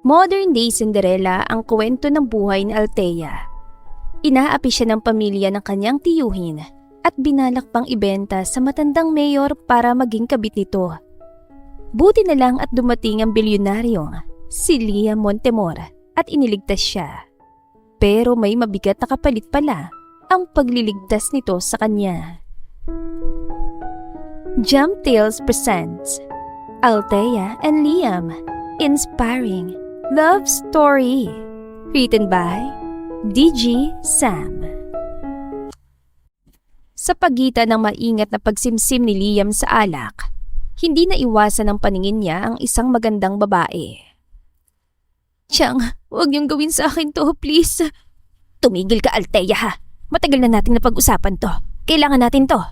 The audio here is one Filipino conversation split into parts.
Modern-day Cinderella ang kwento ng buhay ni Althea. Inaapi siya ng pamilya ng kanyang tiyuhin at binalak pang ibenta sa matandang mayor para maging kabit nito. Buti na lang at dumating ang bilyonaryo, si Liam Montemor, at iniligtas siya. Pero may mabigat na kapalit pala ang pagliligtas nito sa kanya. Jump Tales presents Althea and Liam, Inspiring Love Story, written by D.G. Sam. Sa pagitan ng maingat na pagsimsim ni Liam sa alak, hindi na iwasan ng paningin niya ang isang magandang babae. "Chang, huwag niyong gawin sa akin to, please." "Tumigil ka, Althea, ha. Matagal na nating napag-usapan to. Kailangan natin to."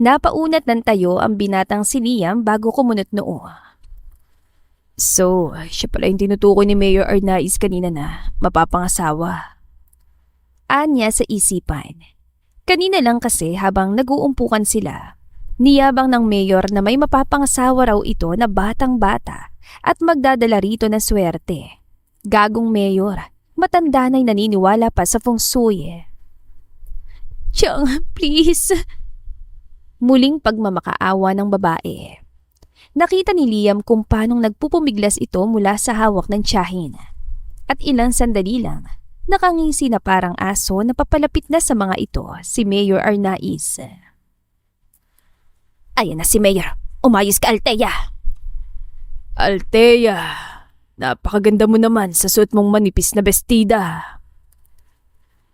Napaunat ng tayo ang binatang si Liam bago kumunot noo. "So, siya pala yung tinutukoy ni Mayor Arnaiz kanina na mapapangasawa." Anya sa isipan. Kanina lang kasi habang nag-uumpukan sila, niyabang ng mayor na may mapapangasawa raw ito na batang-bata at magdadala rito ng swerte. Gagong mayor, matanda na'y naniniwala pa sa feng shui. "Chang, please." Muling pagmamakaawa ng babae. Nakita ni Liam kung paanong nagpupumiglas ito mula sa hawak ng tiyahin. At ilang sandali lang, nakangisi na parang aso na papalapit na sa mga ito si Mayor Arnaiz. "Ayan na si Mayor. Umayos ka, Althea." "Althea, napakaganda mo naman sa suot mong manipis na bestida."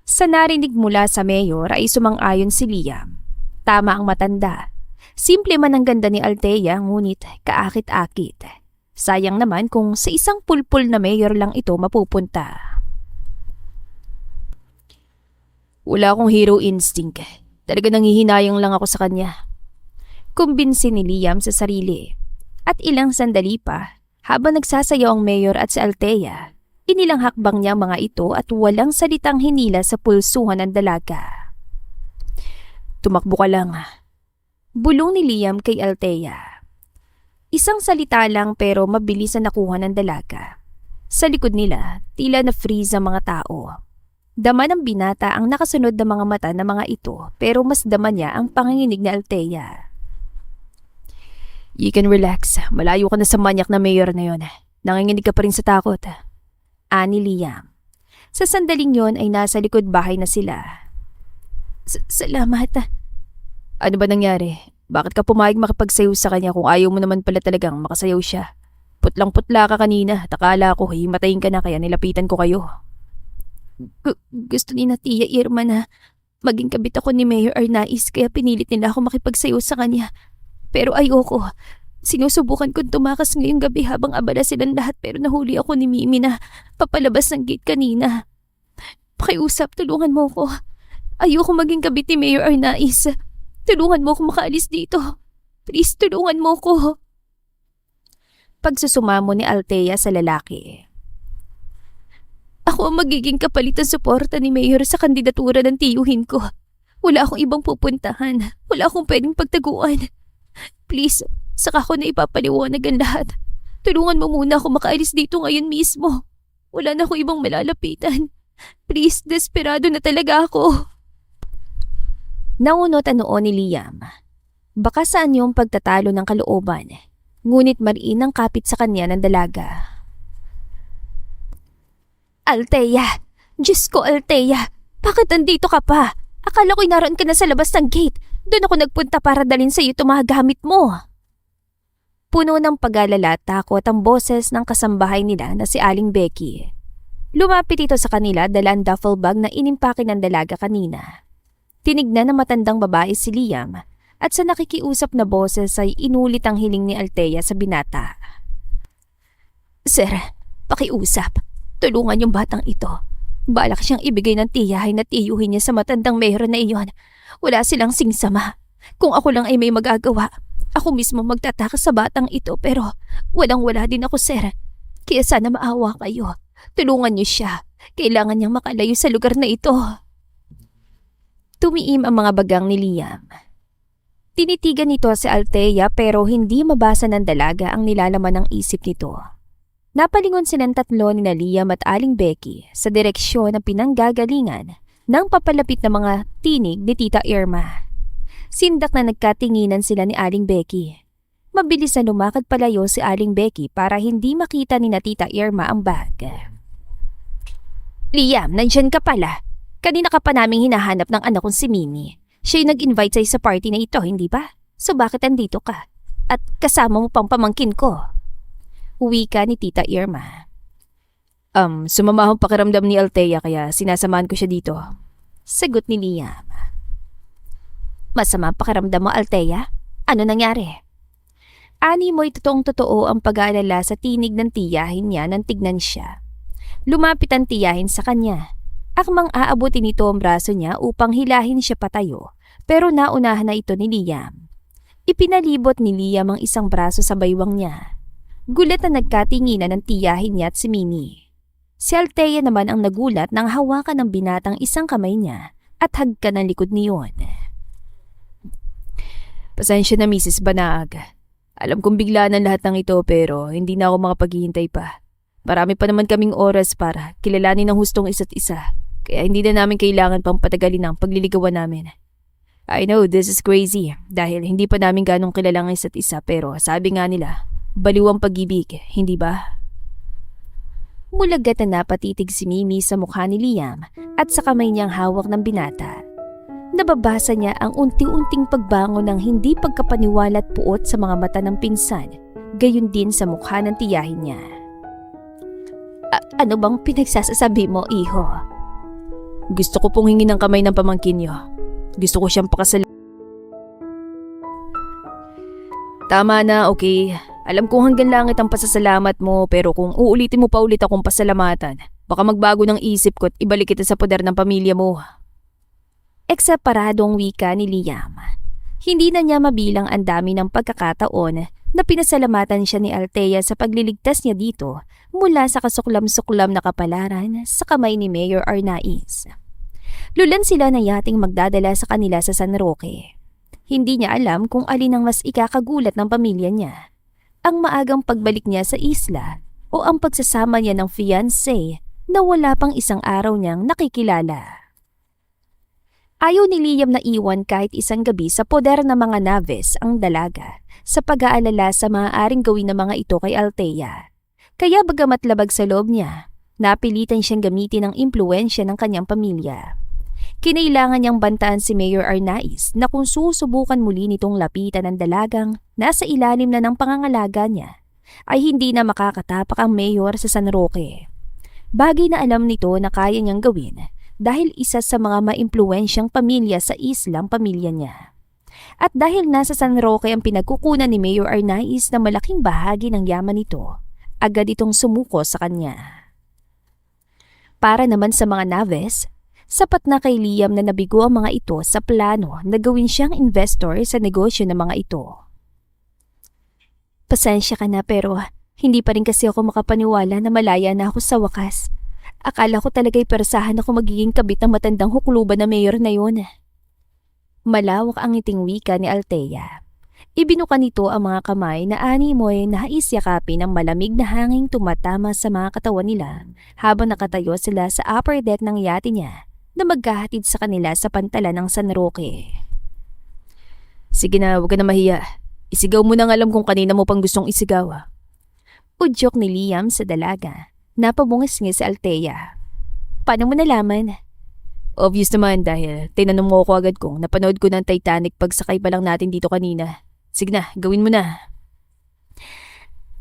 Sa narinig mula sa Mayor ay sumang-ayon si Liam. Tama ang matanda. Simple man ang ganda ni Althea, ngunit kaakit-akit. Sayang naman kung sa isang pulpul na mayor lang ito mapupunta. "Wala akong hero instinct. Talaga nanghihinayang lang ako sa kanya." Kumbinsi ni Liam sa sarili. At ilang sandali pa, habang nagsasayaw ang mayor at si Althea, inilang hakbang niya mga ito at walang salitang hinila sa pulsuhan ng dalaga. "Tumakbo ka lang." Bulong ni Liam kay Althea. Isang salita lang pero mabilis na nakuha ng dalaga. Sa likod nila, tila na-freeze ang mga tao. Dama ng binata ang nakasunod na mga mata ng mga ito pero mas dama niya ang panginginig ni Althea. "You can relax. Malayo ka na sa manyak na mayor na yon. Nanginginig ka pa rin sa takot." Ani Liam. Sa sandaling yon ay nasa likod bahay na sila. Salamat." "Ano ba nangyari? Bakit ka pumayag makipagsayaw sa kanya kung ayaw mo naman pala talagang makasayaw siya? Putlang-putla ka kanina at akala ko himatayin ka na kaya nilapitan ko kayo." Gusto ni na Tia Irma na maging kabit ako ni Mayor Arnaiz kaya pinilit nila ako makipagsayaw sa kanya. Pero ayoko. Sinusubukan kong tumakas ngayong gabi habang abala silang lahat pero nahuli ako ni Mimi na papalabas ng gate kanina. Pakiusap, tulungan mo ko. Ayoko maging kabit ni Mayor Arnaiz. Tulungan mo ko makaalis dito. Please, tulungan mo ko. Pagsusumamo ni Althea sa lalaki. "Ako ang magiging kapalitan suporta ni Mayor sa kandidatura ng tiyuhin ko. Wala akong ibang pupuntahan. Wala akong pwedeng pagtaguan. Please, saka ko na ipapaliwanag ang lahat. Tulungan mo muna ako makaalis dito ngayon mismo. Wala na akong ibang malalapitan. Please, desperado na talaga ako." Naunot ang noo ni Liam. Baka saan yung pagtatalo ng kalooban, ngunit mariin ang kapit sa kanya ng dalaga. "Althea! Diyos ko, Althea! Bakit andito ka pa? Akala ko'y naroon ka na sa labas ng gate. Doon ako nagpunta para dalhin sa iyo itong mga gamit mo." Puno ng pag-alala at takot ang boses ng kasambahay nila na si Aling Becky. Lumapit ito sa kanila dala ang duffel bag na inimpake ng dalaga kanina. Tinignan ng matandang babae si Liam at sa nakikiusap na boses ay inulit ang hiling ni Althea sa binata. "Sir, pakiusap. Tulungan yung batang ito. Balak siyang ibigay ng tiyahin na tiyuhin niya sa matandang mayor na iyon. Wala silang singsama. Kung ako lang ay may magagawa, ako mismo magtataka sa batang ito pero walang-wala din ako, sir. Kaya sana maawa kayo. Tulungan niyo siya. Kailangan niyang makalayo sa lugar na ito." Tumiim ang mga bagang ni Liam. Tinitigan nito si Althea pero hindi mabasa ng dalaga ang nilalaman ng isip nito. Napalingon silang tatlo ni Liam at Aling Becky sa direksyon ng pinanggagalingan ng papalapit na mga tinig ni Tita Irma. Sindak na nagkatinginan sila ni Aling Becky. Mabilis na lumakad palayo si Aling Becky para hindi makita ni na Tita Irma ang bag. Liam, nandyan ka pala. Kanina ka pa naming hinahanap ng anak kong si Minnie. Siya yung nag-invite sa'yo sa party na ito, hindi ba? So bakit andito ka? At kasama mo pang pamangkin ko. Wika ni Tita Irma. Sumama akong pakiramdam ni Althea kaya sinasamahan ko siya dito. Sagot ni Liam. Masama ang pakiramdam mo, Althea? Ano nangyari? Ani mo'y totoong-totoo ang pag-aalala sa tinig ng tiyahin niya nang tignan siya. Lumapit ang tiyahin sa kanya. Akmang aabutin nito ang braso niya upang hilahin siya patayo, pero naunahan na ito ni Liam. Ipinalibot ni Liam ang isang braso sa baywang niya. Gulat na nagkatinginan ng tiyahin niya at si Minnie. Si Althea naman ang nagulat nang hawakan ng binatang isang kamay niya at hagkan ang likod niyon. Pasensya na, Mrs. Banaag. Alam kong biglaan ang lahat ng ito pero hindi na ako makapaghihintay pa. Marami pa naman kaming oras para kilalanin ng hustong isa't isa. Kaya hindi na namin kailangan pang patagalin ang pagliligawan namin. I know this is crazy dahil hindi pa namin ganong kilala ang isa't isa pero sabi nga nila, baliw ang pag-ibig, hindi ba? Mulagat na napatitig si Mimi sa mukha ni Liam at sa kamay niyang hawak ng binata. Nababasa niya ang unti-unting pagbangon ng hindi pagkapaniwala at puot sa mga mata ng pinsan, gayon din sa mukha ng tiyahin niya. Ano bang pinagsasasabi mo, iho? Gusto ko pong hingin ng kamay ng pamangkin niyo. Gusto ko siyang pakasal. Tama na, okay. Alam kong hanggang langit ang pasasalamat mo pero kung uulitin mo pa ulit akong pasalamatan, baka magbago ng isip ko at ibalik kita sa poder ng pamilya mo. Ekseparadong wika ni Liam. Hindi na niya mabilang ang dami ng pagkakataon na pinasalamatan siya ni Althea sa pagliligtas niya dito mula sa kasuklam-suklam na kapalaran sa kamay ni Mayor Arnaiz. Lulan sila na yating magdadala sa kanila sa San Roque. Hindi niya alam kung alin ang mas ikakagulat ng pamilya niya. Ang maagang pagbalik niya sa isla o ang pagsasama niya ng fiancé na wala pang isang araw niyang nakikilala. Ayaw ni Liam na iwan kahit isang gabi sa poder ng mga Naves ang dalaga sa pag-aalala sa maaaring gawin ng mga ito kay Althea. Kaya bagamat labag sa loob niya, napilitan siyang gamitin ang impluensya ng kanyang pamilya. Kinailangan niyang bantaan si Mayor Arnaiz na kung susubukan muli nitong lapitan ang dalagang nasa ilalim na ng pangangalaga niya, ay hindi na makakatapak ang mayor sa San Roque. Bagay na alam nito na kaya niyang gawin dahil isa sa mga maimpluwensyang pamilya sa islang pamilya niya. At dahil nasa San Roque ang pinagkukunan ni Mayor Arnaiz na malaking bahagi ng yaman nito, agad itong sumuko sa kanya. Para naman sa mga Naves, sapat na kay Liam na nabigo ang mga ito sa plano na gawin siyang investor sa negosyo ng mga ito. Pasensya ka na pero hindi pa rin kasi ako makapaniwala na malaya na ako sa wakas. Akala ko talaga'y persahan ako magiging kabit ng matandang hukluban na mayor na yun. Malawak ang ngiting wika ni Althea. Ibinuka nito ang mga kamay na animoy na naisyakapin ng malamig na hanging tumatama sa mga katawan nila habang nakatayo sila sa upper deck ng yate niya na maghahatid sa kanila sa pantalan ng San Roque. Sige na, huwag ka na mahiya. Isigaw mo nang alam kung kanina mo pang gustong isigaw. Udyok ni Liam sa dalaga. Napabungis niya si Althea. Paano mo nalaman? Obvious naman dahil tinanong mo ako agad kung napanood ko ng Titanic pagsakay pa lang natin dito kanina. Sige na, gawin mo na.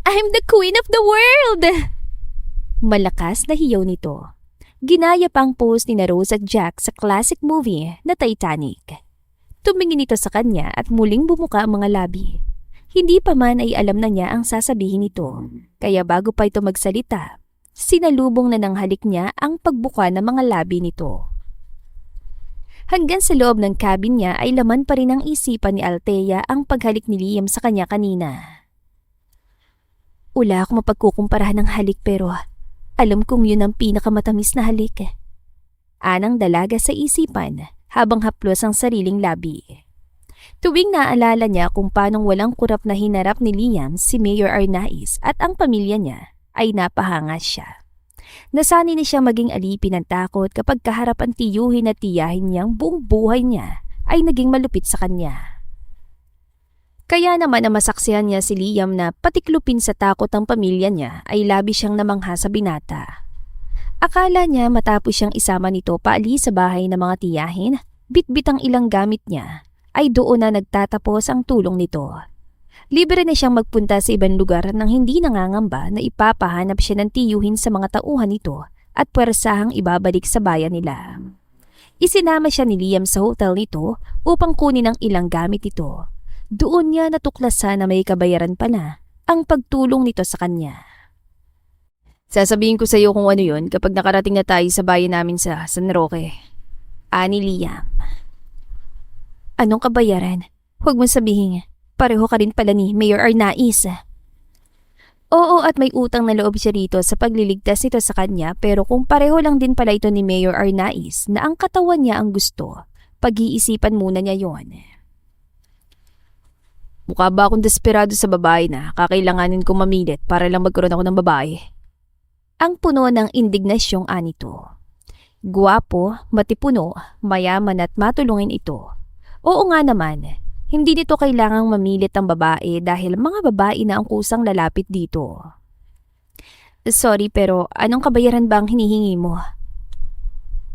I'm the queen of the world! Malakas na hiyaw nito. Ginaya pa ang pose ni na Rose at Jack sa classic movie na Titanic. Tumingin ito sa kanya at muling bumuka ang mga labi. Hindi pa man ay alam na niya ang sasabihin nito. Kaya bago pa ito magsalita, sinalubong na ng halik niya ang pagbuka ng mga labi nito. Hanggang sa loob ng cabin niya ay laman pa rin ang isipan ni Althea ang paghalik ni Liam sa kanya kanina. Wala akong mapagkukumparahan ng halik pero alam kong yun ang pinakamatamis na halik. Anang dalaga sa isipan habang haplos ang sariling labi. Tuwing naalala niya kung paanong walang kurap na hinarap ni Liam si Mayor Arnaiz at ang pamilya niya, ay napahanga siya. Nasanay na siya maging alipin ng takot kapag kaharap ang tiyuhin at tiyahin niyang buong buhay niya ay naging malupit sa kanya. Kaya naman na masaksihan niya si Liam na patiklupin sa takot ang pamilya niya ay labis siyang namangha sa binata. Akala niya matapos siyang isama nito paalis sa bahay ng mga tiyahin, bitbit ang ilang gamit niya, ay doon na nagtatapos ang tulong nito. Libre na siyang magpunta sa ibang lugar nang hindi nangangamba na ipapahanap siya ng tiyuhin sa mga tauhan nito at puwersahang ibabalik sa bayan nila. Isinama siya ni Liam sa hotel nito upang kunin ang ilang gamit nito. Doon niya natuklasan na may kabayaran pala ang pagtulong nito sa kanya. Sasabihin ko sa iyo kung ano yun kapag nakarating na tayo sa bayan namin sa San Roque. Ani Liam. Anong kabayaran? Huwag mong sabihin. Pareho ka rin pala ni Mayor Arnaiz. Oo, at may utang na loob siya rito sa pagliligtas nito sa kanya, pero kung pareho lang din pala ito ni Mayor Arnaiz na ang katawan niya ang gusto, pag-iisipan muna niya yon. Mukha ba akong desperado sa babae na kakailanganin kong mamilit para lang magkaroon ako ng babae? Ang puno ng indignasyong anito. Guwapo, matipuno, mayaman at matulungin ito. Oo nga naman. Hindi nito kailangang mamilit ang babae dahil mga babae na ang kusang lalapit dito. Sorry pero anong kabayaran ba ang hinihingi mo?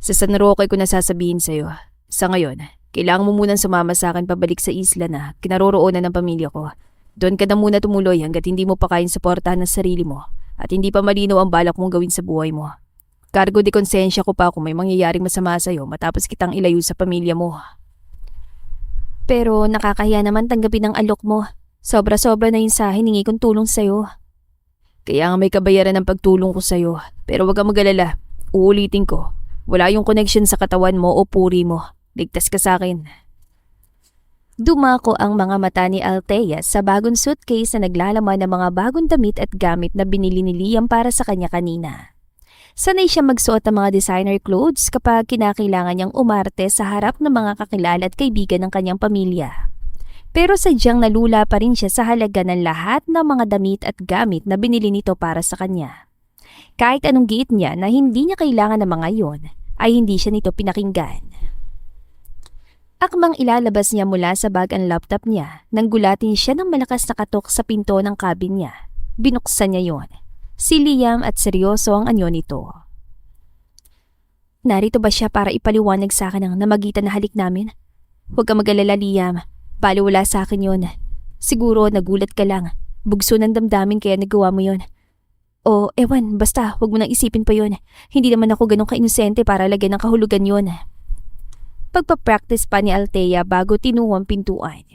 Sa San Roque ko nasasabihin sa'yo. Sa ngayon, kailangan mo munang sumama sa akin pabalik sa isla na kinaroroonan ng pamilya ko. Doon ka na muna tumuloy hanggat hindi mo pa kayang suportahan ang sarili mo at hindi pa malinaw ang balak mong gawin sa buhay mo. Cargo de konsensya ko pa kung may mangyayaring masama sa'yo matapos kitang ilayo sa pamilya mo. Pero nakakahiya naman tanggapin ang alok mo. Sobra-sobra na yun sa hiningi kong tulong sa'yo. Kaya nga may kabayaran ng pagtulong ko sa'yo. Pero wag kang mag-alala. Uulitin ko. Wala yung connection sa katawan mo o puri mo. Ligtas ka sa akin. Dumako ang mga mata ni Althea sa bagong suitcase na naglalaman ng mga bagong damit at gamit na binili ni Liam para sa kanya kanina. Sanay siya magsuot ng mga designer clothes kapag kinakailangan niyang umarte sa harap ng mga kakilala at kaibigan ng kanyang pamilya. Pero sadyang nalula pa rin siya sa halaga ng lahat ng mga damit at gamit na binili nito para sa kanya. Kahit anong giit niya na hindi niya kailangan ng mga yon, ay hindi siya nito pinakinggan. Akmang ilalabas niya mula sa bag ang laptop niya nang gulatin siya ng malakas na katok sa pinto ng cabin niya. Binuksan niya yon. Si Liam at seryoso ang anyo nito. Narito ba siya para ipaliwanag sa akin ang namagitan na halik namin? Huwag ka mag-alala, Liam. Baliwala sa akin yon. Siguro nagulat ka lang. Bugso ng damdamin kaya nagawa mo yon. O ewan, basta huwag mo nang isipin pa yon. Hindi naman ako ganun ka-inosente para lagyan ng kahulugan yon. Pagpapractice pa ni Althea bago tinuwang pintuan.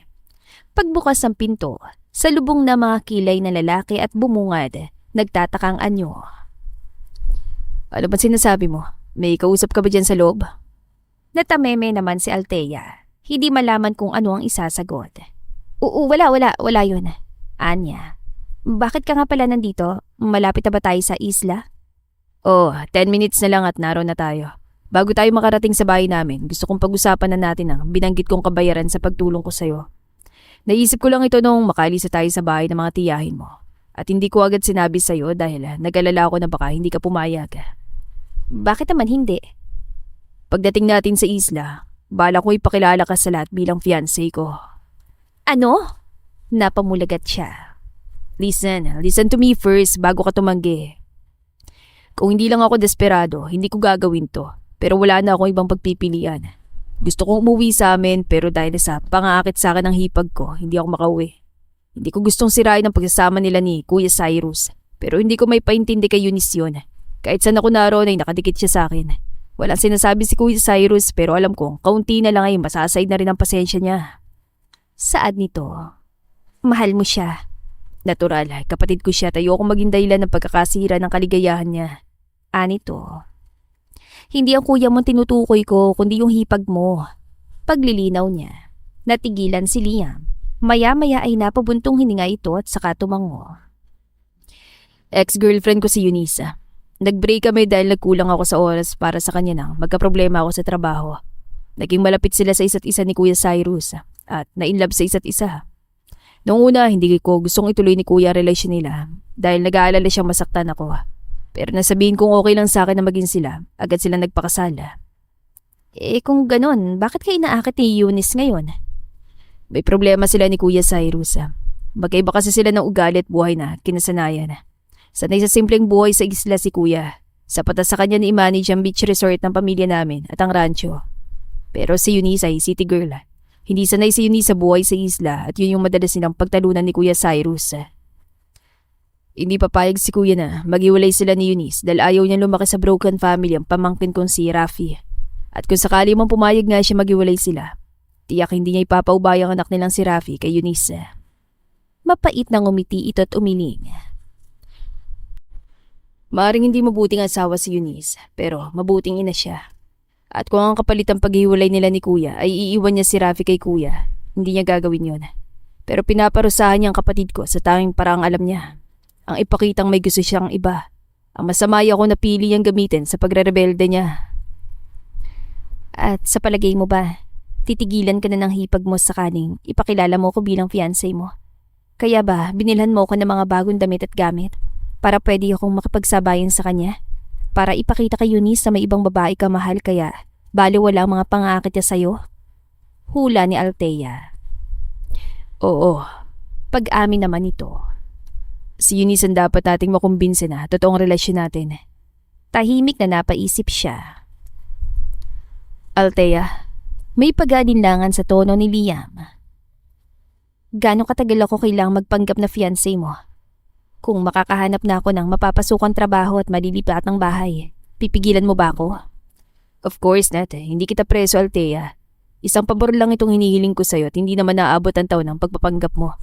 Pagbukas ng pinto, sa lubong na mga kilay na lalaki at bumungad, nagtatakang anyo. Ano ba sinasabi mo? May kausap ka ba dyan sa loob? Natameme naman si Althea. Hindi malaman kung ano ang isasagot. Wala yun. Anya, bakit ka nga pala nandito? Malapit na ba tayo sa isla? 10 minutes na lang at naroon na tayo. Bago tayo makarating sa bahay namin, gusto kong pag-usapan na natin ang binanggit kong kabayaran sa pagtulong ko sa'yo. Naisip ko lang ito nung makalisa tayo sa bahay ng mga tiyahin mo. At hindi ko agad sinabi sa'yo dahil nag-alala ako na baka hindi ka pumayag. Bakit naman hindi? Pagdating natin sa isla, bala ko ipakilala ka sa lahat bilang fiancé ko. Ano? Napamulagat siya. Listen to me first bago ka tumanggi. Kung hindi lang ako desperado, hindi ko gagawin to. Pero wala na akong ibang pagpipilian. Gusto kong umuwi sa amin pero dahil sa pangaakit sa akin ng hipag ko, hindi ako makauwi. Hindi ko gustong sirain ang pagsasama nila ni Kuya Cyrus. Pero hindi ko may paintindi kay Eunice yun. Kahit saan ako naroon ay nakadikit siya sa akin. Walang sinasabi si Kuya Cyrus pero alam kong kaunti na lang ay masasayad na rin ang pasensya niya. Saad nito? Mahal mo siya. Natural, kapatid ko siya. Tayo akong maging dahilan ng pagkakasira ng kaligayahan niya. Anito. Hindi ang kuya mo tinutukoy ko kundi yung hipag mo. Paglilinaw niya. Natigilan si Liam. Maya-maya ay napabuntong hininga ito at saka tumango. Ex-girlfriend ko si Eunice. Nag-break kami dahil nagkulang ako sa oras para sa kanya nang magkaproblema ako sa trabaho. Naging malapit sila sa isa't isa ni Kuya Cyrus at na-inlove sa isa't isa. Noong una, hindi ko gustong ituloy ni kuya ang relasyon nila dahil nag-aalala siyang masaktan ako. Pero nasabihin kong okay lang sa akin na maging sila, agad sila nagpakasal. Kung ganon, bakit kayo inaakit ni Eunice ngayon? May problema sila ni Kuya Cyrus. Magkaiba kasi sila ng ugali at buhay na kinasanayan. Sanay sa simpleng buhay sa isla si Kuya. Sapat na sa kanya ni i-manage ang beach resort ng pamilya namin at ang rancho. Pero si Eunice ay city girl. Hindi sanay si Eunice sa buhay sa isla at yun yung madalas nilang pagtalunan ni Kuya Cyrus. Hindi papayag si Kuya na maghiwalay sila ni Eunice dahil ayaw niya lumaki sa broken family ang pamangkin kong si Rafi. At kung sakali mong pumayag nga siya maghiwalay sila, tiyak hindi niya ipapaubay ang anak nilang si Rafi kay Eunice. Mapait na ngumiti ito at umiling. Maaring hindi mabuting asawa si Eunice, pero mabuting ina siya. At kung ang kapalit ang paghiwalay nila ni Kuya ay iiwan niya si Rafi kay Kuya, hindi niya gagawin yun. Pero pinaparusahan niya ang kapatid ko sa tanging paraang alam niya. Ang ipakitang may gusto siyang iba. Ang masamay ako napili niyang gamitin sa pagre-rebelde niya. At sa palagay mo ba, titigilan ka na ng hipag mo sa kaning ipakilala mo ko bilang fiancé mo? Kaya ba binilhan mo ko ng mga bagong damit at gamit para pwede akong makapagsabayan sa kanya? Para ipakita kay Eunice na may ibang babae ka mahal kaya baliwala ang mga pangakit niya sa'yo? Hula ni Althea. Oo, Pag-amin naman ito. si Eunice ang dapat nating makumbinse na totoong relasyon natin. Tahimik na napaisip siya. Althea, May pag-aalinlangan sa tono ni Liam. Gano'ng katagal ako kailangang magpanggap na fiancé mo? Kung makakahanap na ako ng mapapasukang trabaho at malilipat ng bahay, pipigilan mo ba ako? of course not. Hindi kita preso, Althea. Isang pabor lang itong hinihiling ko sa'yo at hindi naman naabot ang taon ng pagpapanggap mo.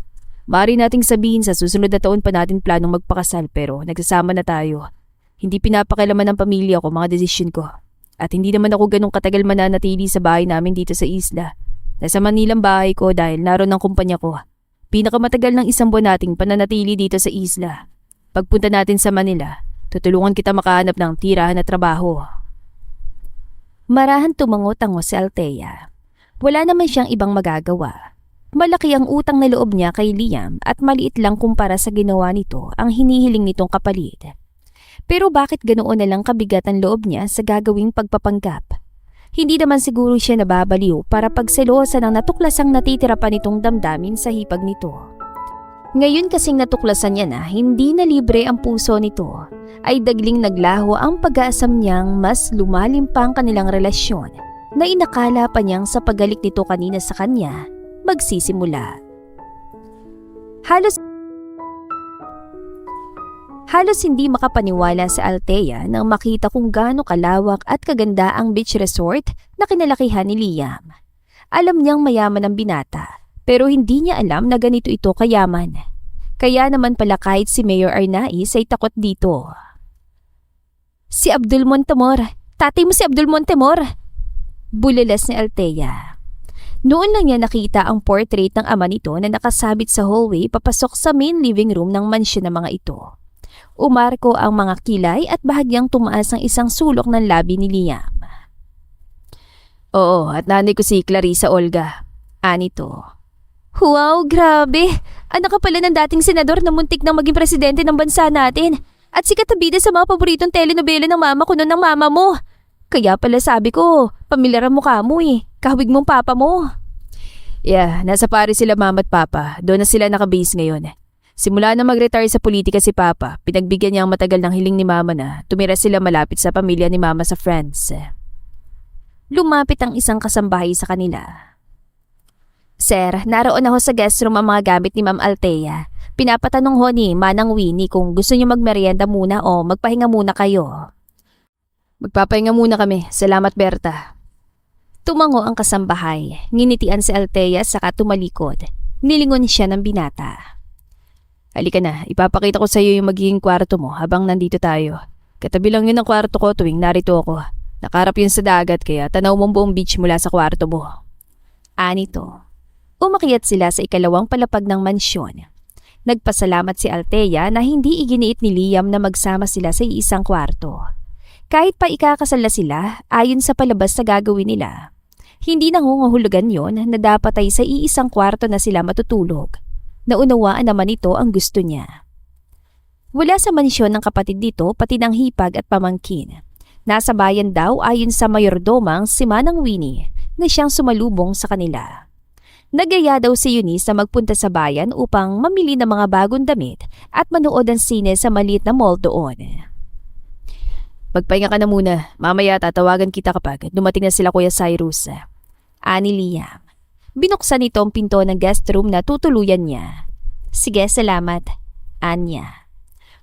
Maaari nating sabihin sa susunod na taon pa natin planong magpakasal pero nagsasama na tayo. Hindi pinapakialaman ng pamilya ko mga desisyon ko. At hindi naman ako ganong katagal mananatili sa bahay namin dito sa isla. Nasa Manilang bahay ko dahil naroon ang kumpanya ko. Pinakamatagal ng 1 buwan nating pananatili dito sa isla. Pagpunta natin sa Manila, tutulungan kita makahanap ng tirahan na trabaho. Marahan tumango-tango si Althea. Wala naman siyang ibang magagawa. Malaki ang utang na loob niya kay Liam at maliit lang kumpara sa ginawa nito ang hinihiling nitong kapalit. Pero bakit ganoon na lang kabigat ang loob niya sa gagawing pagpapanggap? Hindi naman siguro siya nababaliw para pagselosa ng natuklasang natitira pa nitong damdamin sa hipag nito. Ngayon kasing natuklasan niya na hindi na libre ang puso nito, ay dagling naglaho ang pag-aasam niyang mas lumalim pa ang kanilang relasyon na inakala pa niyang sa pagalik nito kanina sa kanya magsisimula. Halos hindi makapaniwala sa Althea nang makita kung gaano kalawak at kaganda ang beach resort na kinalakihan ni Liam. Alam niyang mayaman ang binata, pero hindi niya alam na ganito ito kayaman. Kaya naman pala kahit si Mayor Arnaiz ay takot dito. Si Abdul Montemor! Tatay mo si Abdul Montemor! Bulilas ni Althea. Noon lang niya nakita ang portrait ng ama nito na nakasabit sa hallway papasok sa main living room ng mansyon ng mga ito. Umarko ang mga kilay at bahagyang tumaas ang isang sulok ng labi ni Liam. Oo, at nanay ko si Clarissa Olga. Anito. Wow, grabe! Anak ka pala ng dating senador na muntik nang maging presidente ng bansa natin. At sikat na bida sa mga paboritong telenovela ng mama ko noon ng mama mo. Kaya pala sabi ko, pamilyar ang mukha mo eh. Kahawig mong papa mo. Yeah, nasa Paris sila mama at papa. Doon na sila nakabase ngayon. Simula na mag-retire sa politika si Papa, pinagbigyan niya ang matagal ng hiling ni Mama na tumira sila malapit sa pamilya ni Mama sa France. Lumapit ang isang kasambahay sa kanila. Sir, naroon ako sa guest room ang mga gamit ni Ma'am Althea. Pinapatanong ho ni Manang Winnie kung gusto niyo magmerienda muna o magpahinga muna kayo. Magpapahinga muna kami. Salamat, Berta. Tumango ang kasambahay. Nginitian si Althea saka tumalikod. Nilingon siya ng binata. Halika na, ipapakita ko sa iyo yung magiging kwarto mo habang nandito tayo. Katabi lang yun ang kwarto ko tuwing narito ako. Nakaharap yun sa dagat kaya tanaw mong buong beach mula sa kwarto mo. Anito. Umakyat sila sa ikalawang palapag ng mansyon. Nagpasalamat si Althea na hindi iginiit ni Liam na magsama sila sa isang kwarto. Kahit pa ikakasal na sila, ayon sa palabas na gagawin nila. Hindi nangungahulugan yon na dapat ay sa iisang kwarto na sila matutulog. Naunawaan naman ito ang gusto niya. Wala sa mansyon ng kapatid dito pati ng hipag at pamangkin. Nasa bayan daw ayon sa mayordomang si Manang Winnie na siyang sumalubong sa kanila. Nagaya daw si Eunice na magpunta sa bayan upang mamili ng mga bagong damit at manood ng sine sa maliit na mall doon. Magpahinga ka na muna. Mamaya tatawagan kita kapag dumating na sila Kuya Cyrus. Ani Liam. Binuksan nito ang pinto ng guest room na tutuluyan niya. Sige, salamat. Anya.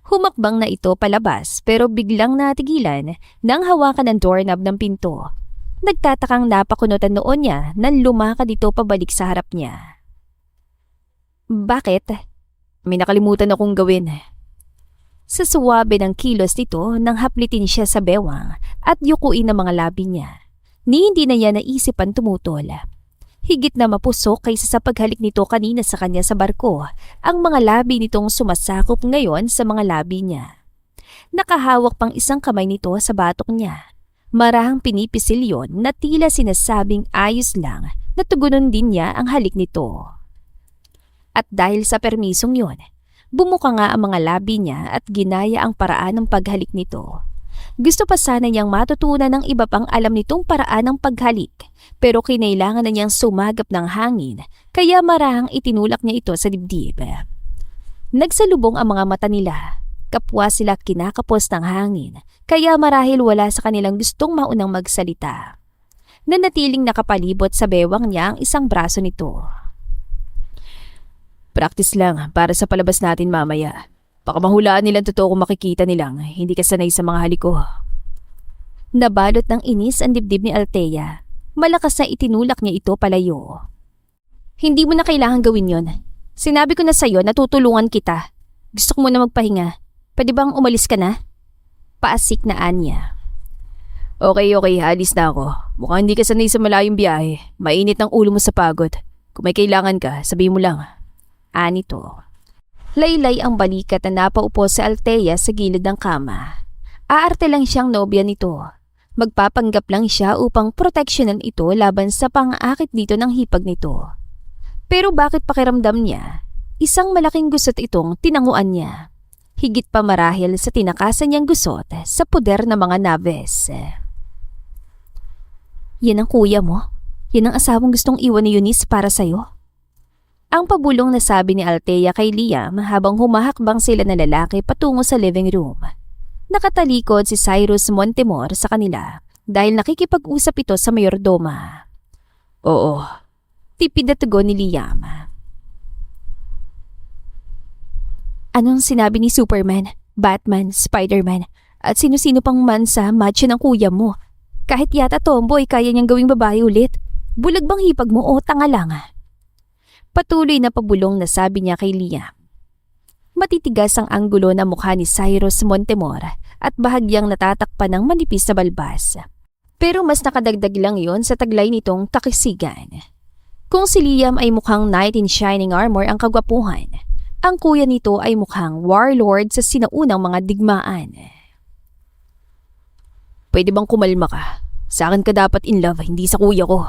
Humakbang na ito palabas pero biglang natigilan nang hawakan ang doorknob ng pinto. Nagtatakang napakunutan noon niya nang lumakad dito pabalik sa harap niya. Bakit? May nakalimutan akong gawin. Sa suwabe ng kilos nito nang haplitin siya sa bewang at yukuin ang mga labi niya. Ni hindi na niya naisipan tumutol. Higit na mapusok kaysa sa paghalik nito kanina sa kanya sa barko, ang mga labi nitong sumasakop ngayon sa mga labi niya. Nakahawak pang isang kamay nito sa batok niya. Marahang pinipisil yon na tila sinasabing ayos lang na tugunon din niya ang halik nito. At dahil sa permisong yon, bumuka nga ang mga labi niya at ginaya ang paraan ng paghalik nito. Gusto pa sana niyang matutunan ng iba pang alam nitong paraan ng paghalik, pero kinailangan na niyang sumagap ng hangin, kaya marahang itinulak niya ito sa dibdib. Nagsalubong ang mga mata nila. Kapwa sila kinakapos ng hangin, kaya marahil wala sa kanilang gustong maunang magsalita. Nanatiling nakapalibot sa bewang niya ang isang braso nito. Practice lang para sa palabas natin mamaya. Baka mahulaan nilang totoo kung makikita nilang hindi ka sanay sa mga halik ko. Nabalot ng inis ang dibdib ni Althea. Malakas na itinulak niya ito palayo. Hindi mo na kailangan gawin yon. Sinabi ko na sa'yo na tutulungan kita. Gusto ko muna magpahinga. Pwede bang umalis ka na? Paasik na Anya. Okay, alis na ako. Mukhang hindi ka sanay sa malayong biyahe. Mainit ang ulo mo sa pagod. Kung may kailangan ka, sabihin mo lang. Anito. Laylay ang balikat na napaupo sa Althea sa gilid ng kama. Aarte lang siyang nobya nito. Magpapanggap lang siya upang proteksyonan ito laban sa pang-aakit dito ng hipag nito. Pero bakit pakiramdam niya? Isang malaking gusot itong tinanguan niya. Higit pa marahil sa tinakasan niyang gusot sa puder ng mga Naves. Yan ang kuya mo? Yan ang asawang gustong iwan ni Eunice para sa'yo? Ang pabulong na sabi ni Althea kay Liam habang humahakbang sila na lalaki patungo sa living room. Nakatalikod si Cyrus Montemor sa kanila dahil nakikipag-usap ito sa mayordoma. Oo. Tipid na tugon ni Liam. Anong sinabi ni Superman, Batman, Spider-Man at sino-sino pang man sa macho ng kuya mo? Kahit yata tomboy kaya niyang gawing babae ulit. Bulag bang hipag mo o tanga lang? Patuloy na pabulong na sabi niya kay Liam. Matitigas ang anggulo ng mukha ni Cyrus Montemor at bahagyang natatakpan ng manipis na balbas. Pero mas nakadagdag lang yon sa taglay nitong kakisigan. Kung si Liam ay mukhang knight in shining armor ang kagwapuhan, ang kuya nito ay mukhang warlord sa sinaunang mga digmaan. Pwede bang kumalma ka? Sa akin ka dapat in love, hindi sa kuya ko.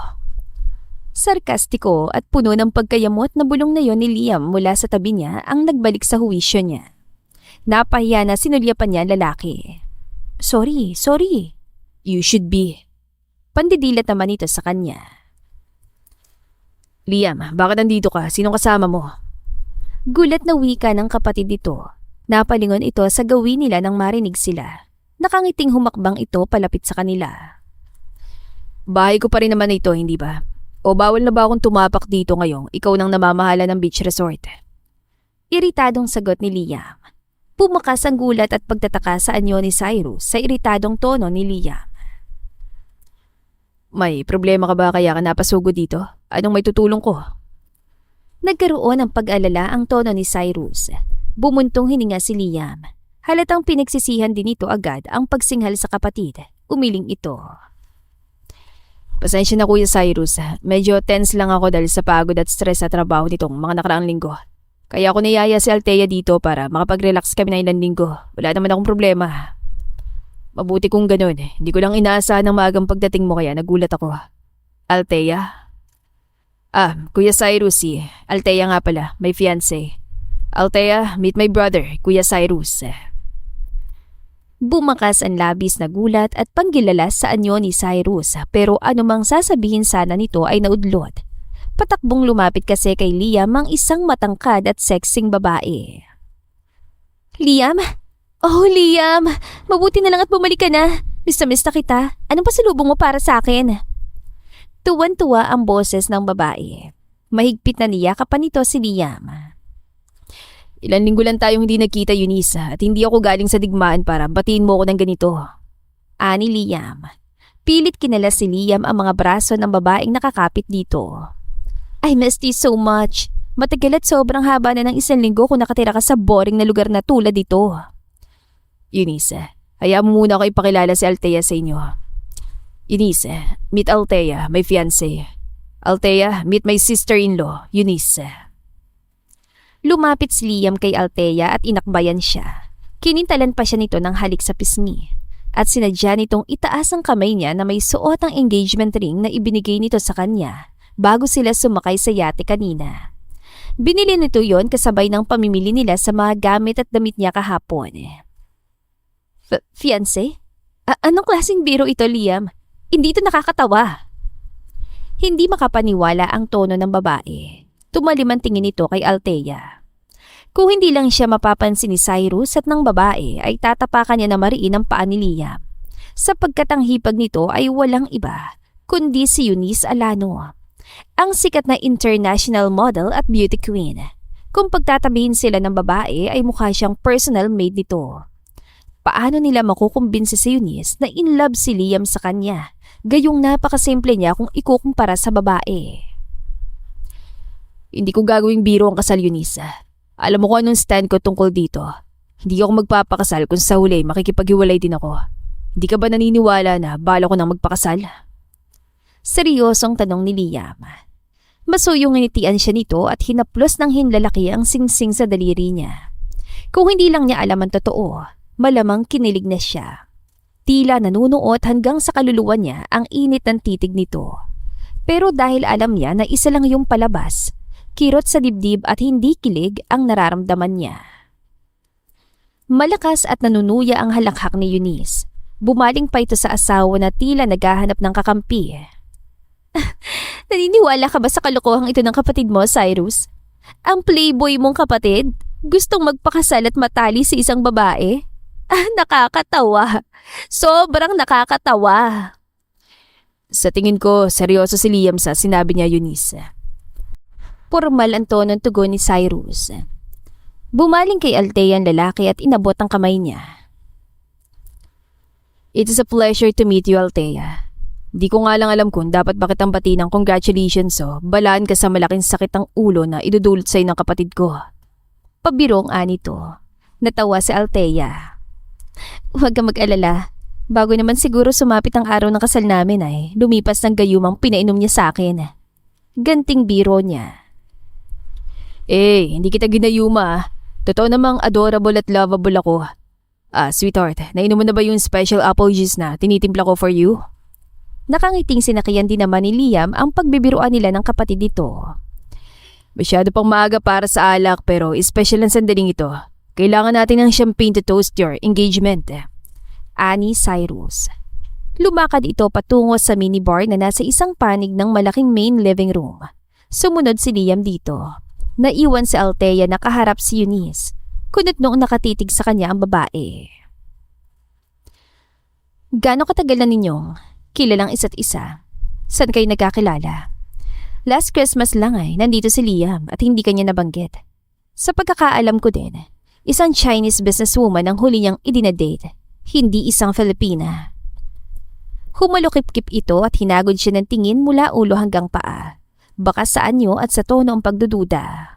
Sarkastiko at puno ng pagkayamot na bulong na yon ni Liam mula sa tabi niya ang nagbalik sa huwisyo niya. Napahiya na sinulyapan niya ang lalaki. Sorry. You should be. Pandidilat naman ito sa kanya. Liam, bakit nandito ka? Sinong kasama mo? Gulat na wika ng kapatid nito. Napalingon ito sa gawin nila nang marinig sila. Nakangiting humakbang ito palapit sa kanila. Bahay ko pa rin naman ito, hindi ba? O bawal na ba akong tumapak dito ngayong ikaw nang namamahala ng beach resort? Iritadong sagot ni Liam. Pumakas ang gulat at pagtataka sa anyo ni Cyrus sa iritadong tono ni Liam. May problema ka ba kaya ka napasugo dito? Anong may tutulong ko? Nagkaroon ng pag-alala ang tono ni Cyrus. Bumuntong hininga si Liam. Halatang pinagsisihan din ito agad ang pagsinghal sa kapatid. Umiling ito. Pasensya na Kuya Cyrus. Medyo tense lang ako dahil sa pagod at stress sa trabaho nitong mga nakaraang linggo. Kaya ako niyaya si Althea dito para makapag-relax kami na ilang linggo. Wala naman akong problema. Mabuti kung ganun. Hindi ko lang inaasahan ng maagang pagdating mo kaya nagulat ako. Althea? Kuya Cyrus si Althea nga pala, may fiancé. Althea, meet my brother, Kuya Cyrus. Bumakas ang labis na gulat at panggilala sa anyo ni Cyrus pero anumang sasabihin sana nito ay naudlot. Patakbong lumapit kasi kay Liam ang isang matangkad at sexing babae. Liam? Oh, Liam! Mabuti na lang at bumalik ka na. Miss na kita. Anong pasalubong mo para sa akin? Tuwan-tuwa ang boses ng babae. Mahigpit na niyakapan nito si Liam. Ilan linggo lang tayong hindi nagkita, Eunice, at hindi ako galing sa digmaan para batiin mo ako ng ganito. Ani Liam. Pilit kinala si Liam ang mga braso ng babaeng nakakapit dito. I missed you so much. Matagal at sobrang haba na ng 1 linggo kung nakatira ka sa boring na lugar na tulad dito. Eunice, hayaan mo muna ako ipakilala si Althea sa inyo. Eunice, meet Althea, my fiancé. Althea, meet my sister-in-law, Eunice. Lumapit si Liam kay Althea at inakbayan siya. Kinintalan pa siya nito ng halik sa pisngi. At sinadya nitong itaas ang kamay niya na may suot ang engagement ring na ibinigay nito sa kanya bago sila sumakay sa yate kanina. Binili nito yon kasabay ng pamimili nila sa mga gamit at damit niya kahapon. Fiancé? Anong klaseng biro ito, Liam? Hindi ito nakakatawa. Hindi makapaniwala ang tono ng babae. Tumalim ang tingin nito kay Althea. Kung hindi lang siya mapapansin ni Cyrus at ng babae ay tatapakan niya na mariin ang paa ni Liam. Sapagkat ang hipag nito ay walang iba, kundi si Eunice Alano. Ang sikat na international model at beauty queen. Kung pagtatabihin sila ng babae ay mukha siyang personal maid nito. Paano nila makukumbinsi si Eunice na in love si Liam sa kanya? Gayong napakasimple niya kung ikukumpara sa babae. Hindi ko gagawing biro ang kasal, Eunice. Alam mo kung anong stand ko tungkol dito. Hindi ako magpapakasal kung sa huli makikipaghiwalay din ako. Hindi ka ba naniniwala na bala ko nang magpakasal? Seryosong tanong ni Liam. Masuyong nginitian siya nito at hinaplos ng hinlalaki ang singsing sa daliri niya. Kung hindi lang niya alam ang totoo, malamang kinilig na siya. Tila nanunuot hanggang sa kaluluwa niya ang init ng titig nito. Pero dahil alam niya na isa lang yung palabas, kirot sa dibdib at hindi kilig ang nararamdaman niya. Malakas at nanunuya ang halakhak ni Eunice. Bumaling pa ito sa asawa na tila naghahanap ng kakampi. Naniniwala ka ba sa kalokohang ito ng kapatid mo, Cyrus? Ang playboy mong kapatid, gustong magpakasal at matali sa isang babae? Nakakatawa. Sobrang nakakatawa. Sa tingin ko, seryoso si Liam sa sinabi niya, Eunice. Formal ang tono ng tugon ni Cyrus. Bumaling kay Althea ang lalaki at inabot ang kamay niya. It is a pleasure to meet you, Althea. Di ko nga lang alam kung dapat ba kitang batiin ng congratulations balaan ka sa malaking sakit ng ulo na idudulot sa'yo ng kapatid ko. Pabirong anito. Natawa si Althea. Huwag kang mag-alala. Bago naman siguro sumapit ang araw ng kasal namin ay lumipas ng gayumang pinainom niya sa akin. Ganting biro niya. Hindi kita ginayuma. Totoo namang adorable at lovable ako. Sweetheart, nainom mo na ba yung special apple juice na tinitimpla ko for you? Nakangiting sinakayan din naman ni Liam ang pagbibiruan nila ng kapatid nito. Masyado pang maaga para sa alak pero special ang sandaling ito. Kailangan natin ng champagne to toast your engagement. Ani Cyrus. Lumakad ito patungo sa minibar na nasa isang panig ng malaking main living room. Sumunod si Liam dito. Naiwan si Althea na kaharap si Eunice. Kunot noong nakatitig sa kanya ang babae. Gaano katagal na ninyong kilalang isa't isa? Saan kayo nagkakilala? Last Christmas lang ay nandito si Liam at hindi kanya nabanggit. Sa pagkakaalam ko din, isang Chinese businesswoman ang huli niyang idinadate, hindi isang Filipina. Humalukip-kip ito at hinagod siya ng tingin mula ulo hanggang paa. Baka sa anyo at sa tono ang pagdududa.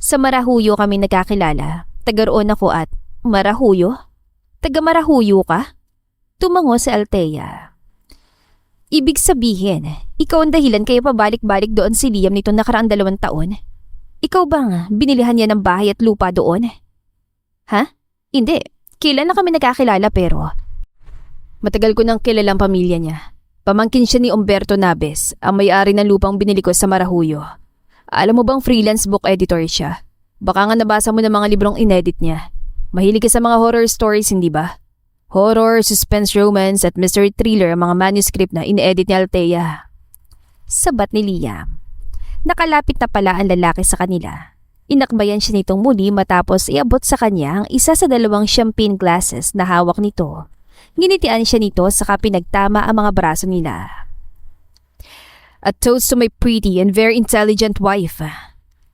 Sa Marahuyo kami nagkakilala. Taga-roon ako at Marahuyo? Taga-Marahuyo ka? Tumango si Althea. Ibig sabihin, ikaw ang dahilan kaya pabalik-balik doon si Liam nitong nakaraang 2 taon? Ikaw bang binilihan niya ng bahay at lupa doon? Ha? Hindi. Kailan na kami nagkakilala pero... Matagal ko nang kilalang pamilya niya. Pamangkin siya ni Umberto Naves, ang may-ari ng lupang binili ko sa Marahuyo. Alam mo bang freelance book editor siya? Baka nga nabasa mo ng mga librong inedit niya. Mahilig ka sa mga horror stories, hindi ba? Horror, suspense romance at mystery thriller ang mga manuscript na in-edit ni Althea. Sabat ni Liam. Nakalapit na pala ang lalaki sa kanila. Inakbayan siya nitong muli matapos iabot sa kanya ang isa sa 2 champagne glasses na hawak nito. Ginitian siya nito saka pinagtama ang mga braso nila. A toast to my pretty and very intelligent wife.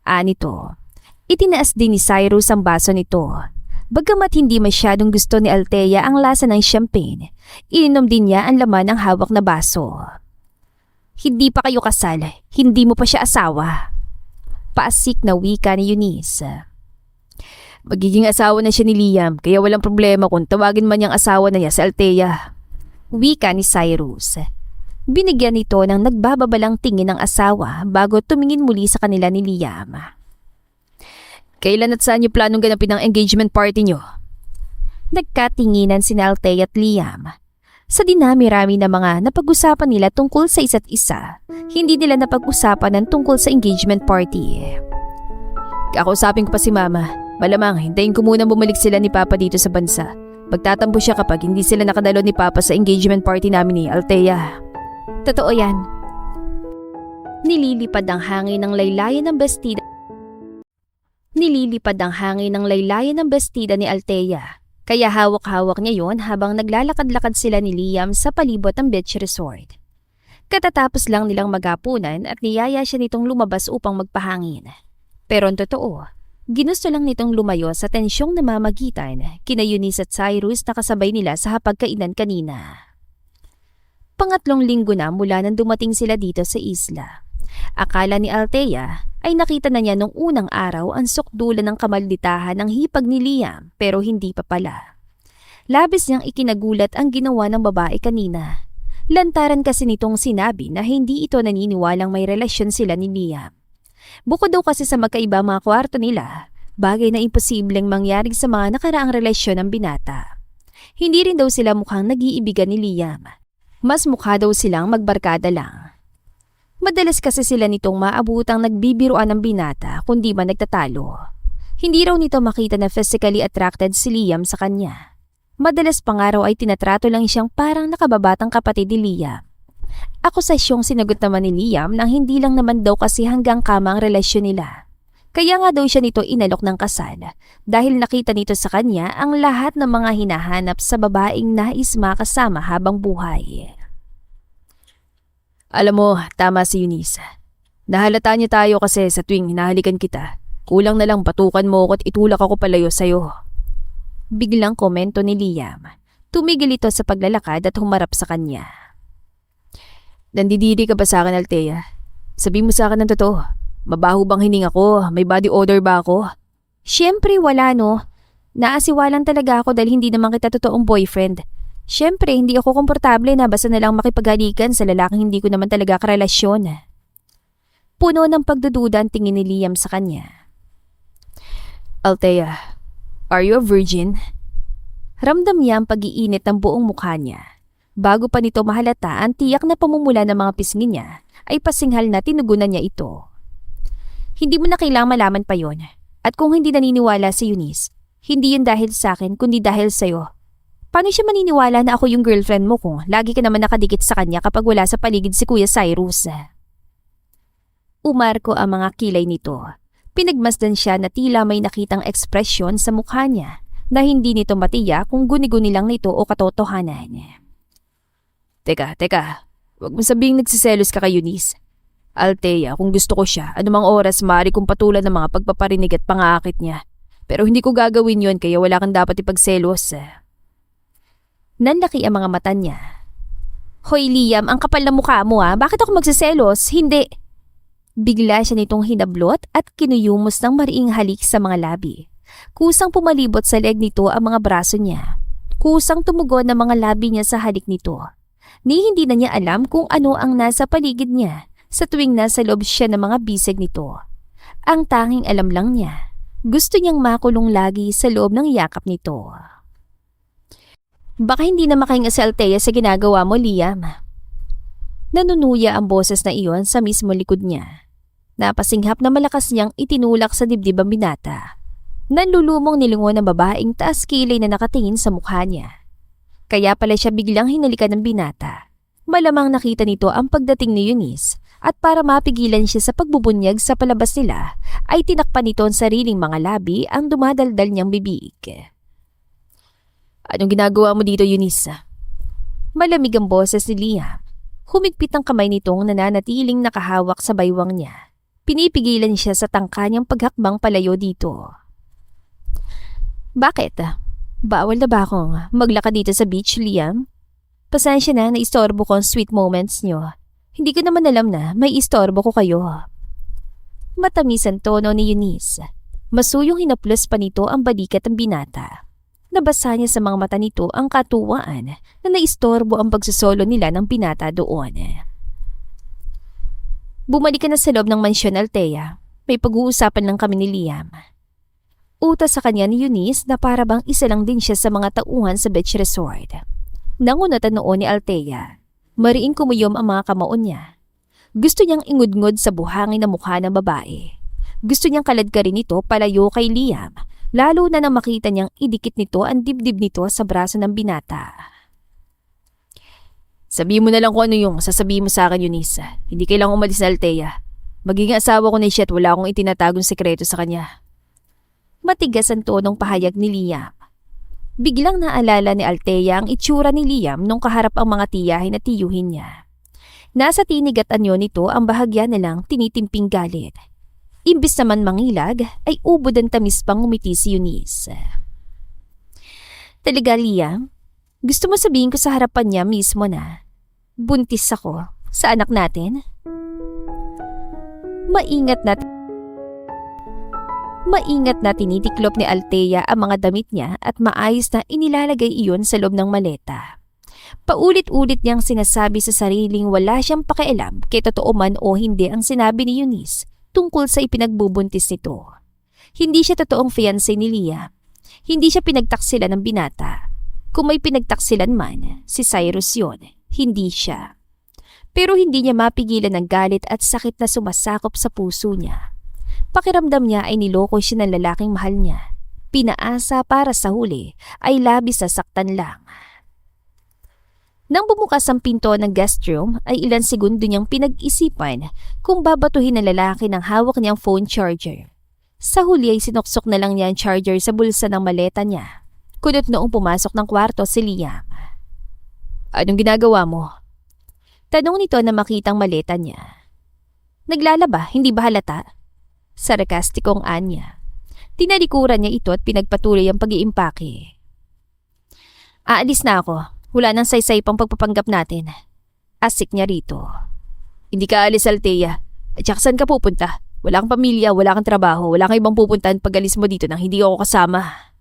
Nito. Itinaas din ni Cyrus ang baso nito. Bagamat hindi masyadong gusto ni Althea ang lasa ng champagne, ininom din niya ang laman ng hawak na baso. Hindi pa kayo kasal, hindi mo pa siya asawa. Paasik na wika ni Eunice. Magiging asawa na siya ni Liam, kaya walang problema kung tawagin man niyang asawa na niya si Althea. Wika ni Cyrus. Binigyan nito ng nagbababalang tingin ng asawa bago tumingin muli sa kanila ni Liam. Kailan at saan niyo planong ganapin ang engagement party niyo? Nagkatinginan sina Althea at Liam. Sa dinami-rami na mga napag-usapan nila tungkol sa isa't isa, hindi nila napag-usapan ng tungkol sa engagement party. Kakausapin ko pa si Mama. Malamang hintayin ko muna bumalik sila ni Papa dito sa bansa. Magtatampo siya kapag hindi sila nakadalo ni Papa sa engagement party namin ni Althea. Totoo yan. Nililipad ang hangin ng laylayan ng bestida. Ni Althea. Kaya hawak-hawak niya yon habang naglalakad-lakad sila ni Liam sa palibot ng beach resort. Katatapos lang nilang magapunan at niyaya siya nitong lumabas upang magpahangin. Pero ang totoo, ginusto lang nitong lumayo sa tensyong namamagitan kina Eunice at Cyrus na kasabay nila sa hapagkainan kanina. Pangatlong linggo na mula nang dumating sila dito sa isla. Akala ni Althea ay nakita na niya nung unang araw ang sukdulan ng kamalditahan ng hipag ni Liam pero hindi pa pala. Labis niyang ikinagulat ang ginawa ng babae kanina. Lantaran kasi nitong sinabi na hindi ito naniniwalang may relasyon sila ni Liam. Bukod daw kasi sa magkaiba mga kwarto nila, bagay na imposibleng mangyari sa mga nakaraang relasyon ng binata. Hindi rin daw sila mukhang nag-iibigan ni Liam. Mas mukha daw silang magbarkada lang. Madalas kasi sila nitong maabutang nagbibiruan ng binata kundi man nagtatalo. Hindi raw nito makita na physically attracted si Liam sa kanya. Madalas pangaraw ay tinatrato lang siyang parang nakababatang kapatid ni Liam. Akusasyong sinagot naman ni Liam nang hindi lang naman daw kasi hanggang kama ang relasyon nila. Kaya nga daw siya nito inalok ng kasal dahil nakita nito sa kanya ang lahat ng mga hinahanap sa babaeng nais makasama habang buhay. Alam mo, tama si Eunice. Nahalata niya tayo kasi sa tuwing hinahalikan kita. Kulang na lang patukan mo ako at itulak ako palayo sa'yo. Biglang komento ni Liam. Tumigil ito sa paglalakad at humarap sa kanya. Nandidiri ka ba sa akin, Althea? Sabi mo sa akin ng totoo. Mabaho bang hininga ko? May body odor ba ako? Siyempre wala no. Naasiwalan talaga ako dahil hindi naman kita totoong boyfriend. Siyempre hindi ako komportable na basta na lang makipaghalikan sa lalaking hindi ko naman talaga karelasyon. Puno ng pagdududa ang tingin ni Liam sa kanya. Althea, are you a virgin? Ramdam niya ang pag-iinit ng buong mukha niya. Bago pa nito mahalata ang tiyak na pamumula ng mga pisngi niya, ay pasinghal na tinugunan niya ito. Hindi mo na kailangang malaman pa yon. At kung hindi naniniwala si Eunice, hindi yun dahil sa akin kundi dahil sa'yo. Paano siya maniniwala na ako yung girlfriend mo kung lagi ka naman nakadikit sa kanya kapag wala sa paligid si Kuya Cyrus? Umarko ang mga kilay nito. Pinagmasdan siya na tila may nakitang ekspresyon sa mukha niya na hindi nito matiya kung guni-guni lang nito o katotohanan. Teka. Huwag mo sabihing nagsiselos ka kay Eunice. Althea, kung gusto ko siya, anumang oras maaari kong patulan ng mga pagpaparinig at pangaakit niya. Pero hindi ko gagawin yon kaya wala kang dapat ipagselos. Nanlaki ang mga mata niya. Hoy Liam, ang kapal na mukha mo Bakit ako magsiselos? Hindi. Bigla siya nitong hinablot at kinuyumos ng mariing halik sa mga labi. Kusang pumalibot sa leg nito ang mga braso niya. Kusang tumugon ang mga labi niya sa halik nito. Ni hindi na niya alam kung ano ang nasa paligid niya sa tuwing nasa loob siya ng mga bisig nito. Ang tanging alam lang niya, gusto niyang makulong lagi sa loob ng yakap nito. Baka hindi na makahinga si Althea sa ginagawa mo, Liam. Nanunuya ang boses na iyon sa mismo likod niya. Napasinghap na malakas niyang itinulak sa dibdib ang binata. Nanlulumong nilingon ng babaeng taas kilay na nakatingin sa mukha niya. Kaya pala siya biglang hinalikan ng binata. Malamang nakita nito ang pagdating ni Eunice at para mapigilan siya sa pagbubunyag sa palabas nila ay tinakpan nito ang sariling mga labi ang dumadaldal niyang bibig. Anong ginagawa mo dito, Eunice? Malamig ang boses ni Liam. Humigpit ang kamay nitong nananatiling nakahawak sa baywang niya. Pinipigilan siya sa tangka niyang paghakbang palayo dito. Bakit? Bawal na ba akong maglakad dito sa beach, Liam? Pasensya na istorbo ko ang sweet moments niyo. Hindi ko naman alam na may istorbo ko kayo. Matamis ang tono ni Eunice. Masuyong hinaplos pa nito ang balikat ng binata. Nabasa niya sa mga mata nito ang katuwaan na naistorbo ang pagsosolo nila ng binata doon. Bumalik ka na sa loob ng mansyon, Althea. May pag-uusapan lang kami ni Liam. Utas sa kanya ni Eunice na para bang isa lang din siya sa mga tauhan sa beach resort. Nangunatan noon ni Althea. Mariing kumuyom ang mga kamaon niya. Gusto niyang ingudngod sa buhangin na mukha ng babae. Gusto niyang kaladkarin nito palayo kay Liam, lalo na nang makita niyang idikit nito ang dibdib nito sa braso ng binata. Sabihin mo na lang kung ano yung sasabihin mo sa akin, Eunice. Hindi kailangang umalis na, Althea. Magiging asawa ko na siya at wala akong itinatagong sekreto sa kanya. Matigas ang tonong pahayag ni Liam. Biglang naalala ni Althea ang itsura ni Liam nung kaharap ang mga tiyahin at tiyuhin niya. Nasa tinig at anyo nito ang bahagya nilang tinitimping galit. Imbis naman mangilag, ay ubod ang tamis pang ngumiti si Eunice. Talaga, Liam? Gusto mo sabihin ko sa harapan niya mismo na buntis ako sa anak natin? Maingat na tinitiklop ni Althea ang mga damit niya at maayos na inilalagay iyon sa loob ng maleta. Paulit-ulit niyang sinasabi sa sariling wala siyang pakialam kay totoo man o hindi ang sinabi ni Eunice tungkol sa ipinagbubuntis nito. Hindi siya totoong fiancé ni Liam. Hindi siya pinagtaksilan ng binata. Kung may pinagtaksilan man, si Cyrus yun, hindi siya. Pero hindi niya mapigilan ang galit at sakit na sumasakop sa puso niya. Pakiramdam niya ay niloko siya ng lalaking mahal niya. Pinaasa para sa huli ay labis na saktan lang. Nang bumukas ang pinto ng guest room ay ilang segundo niyang pinag-isipan kung babatuhin ng lalaki ng hawak niyang phone charger. Sa huli ay sinuksok na lang niya ang charger sa bulsa ng maleta niya. Kunot noong pumasok ng kwarto si Liam. Anong ginagawa mo? Tanong nito na makitang maleta niya. Naglalaba, hindi ba halata? Sarkastikong anya. Tinalikuran niya ito at pinagpatuloy ang pag-iimpake. Aalis na ako. Wala nang saysay pang pagpapanggap natin. Asik niya rito. Hindi ka alis, Althea. At saka saan ka pupunta? Wala kang pamilya, wala kang trabaho, wala kang ibang pupuntahan pag alis mo dito nang hindi ako kasama.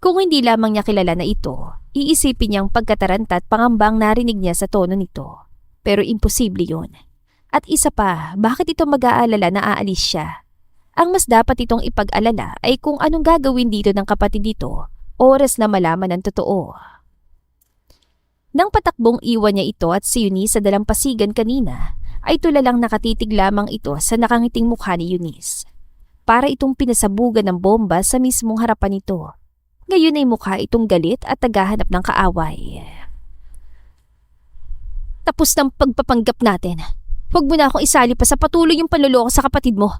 Kung hindi lamang niya kilala na ito, iisipin niyang pagkataranta at pangambang narinig niya sa tono nito. Pero imposible yun. At isa pa, bakit ito mag-aalala na aalis siya? Ang mas dapat itong ipag-alala ay kung anong gagawin dito ng kapatid dito, oras na malaman ang totoo. Nang patakbong iwan niya ito at si Eunice sa dalampasigan kanina, ay tulalang nakatitig lamang ito sa nakangiting mukha ni Eunice. Para itong pinasabugan ng bomba sa mismong harapan nito. Ngayon ay mukha itong galit at tagahanap ng kaaway. Tapos ng pagpapanggap natin. Huwag mo na akong isali pa sa patuloy yung panloloko sa kapatid mo.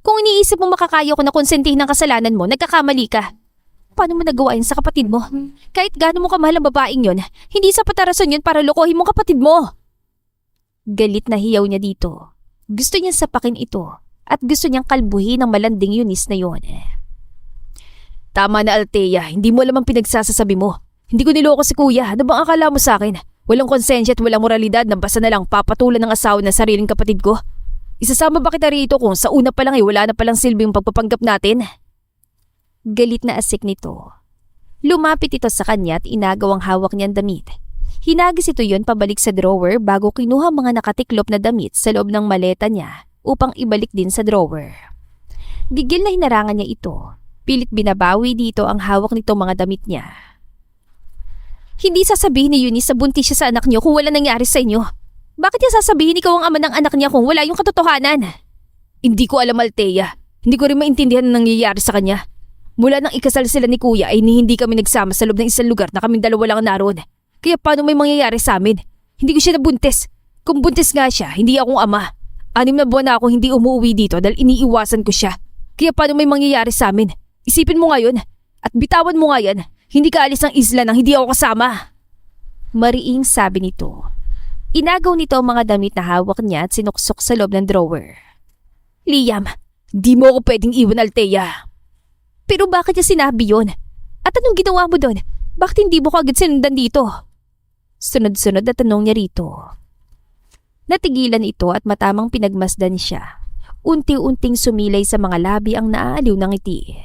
Kung iniisip mo makakaya ko na konsentihin ng kasalanan mo, nagkakamali ka. Paano mo nagawa yun sa kapatid mo? Kahit gaano mo kamahal ang babaeng yun, hindi sapat na rason yun para lokohin mong kapatid mo. Galit na hiyaw niya dito. Gusto niyang sapakin ito at gusto niyang kalbuhin ang malanding Eunice na yun. Tama na, Althea. Hindi mo alam ang pinagsasasabi mo. Hindi ko niloko si kuya. Ano bang akala mo sa akin? Walang konsensya at walang moralidad na basta na lang papatulan ng asawa ng sariling kapatid ko. Isasama ba kita rito kung sa una pa lang ay wala na palang silbing pagpapanggap natin? Galit na asik nito. Lumapit ito sa kanya at inagaw ang hawak niyang damit. Hinagis ito yon pabalik sa drawer bago kinuha mga nakatiklop na damit sa loob ng maleta niya upang ibalik din sa drawer. Gigil na hinarangan niya ito. Pilit binabawi dito ang hawak nito mga damit niya. Hindi sasabihin ni Eunice sa buntis siya sa anak niyo kung wala nangyari sa inyo. Bakit niya sasabihin ikaw ang ama ng anak niya kung wala yung katotohanan? Hindi ko alam, Althea. Hindi ko rin maintindihan ang nangyayari sa kanya. Mula nang ikasal sila ni Kuya ay hindi kami nagsama sa loob ng isang lugar na kaming dalawa lang naroon. Kaya paano may mangyayari sa amin? Hindi ko siya nabuntis. Kung buntis nga siya, hindi akong ama. 6 na buwan na ako hindi umuwi dito dahil iniiwasan ko siya. Kaya paano may mangyayari sa amin? Isipin mo ngayon at bitawan mo nga yan. Hindi ka alis ng isla nang hindi ako kasama. Mariing sabi nito. Inagaw nito ang mga damit na hawak niya at sinuksok sa loob ng drawer. Liam, di mo ako pwedeng iwan, Althea. Pero bakit niya sinabi yon? At anong ginawa mo doon? Bakit hindi mo ko agad sinundan dito? Sunod-sunod na tanong niya rito. Natigilan ito at matamang pinagmasdan siya. Unti-unting sumilay sa mga labi ang naaaliw ng ngiti.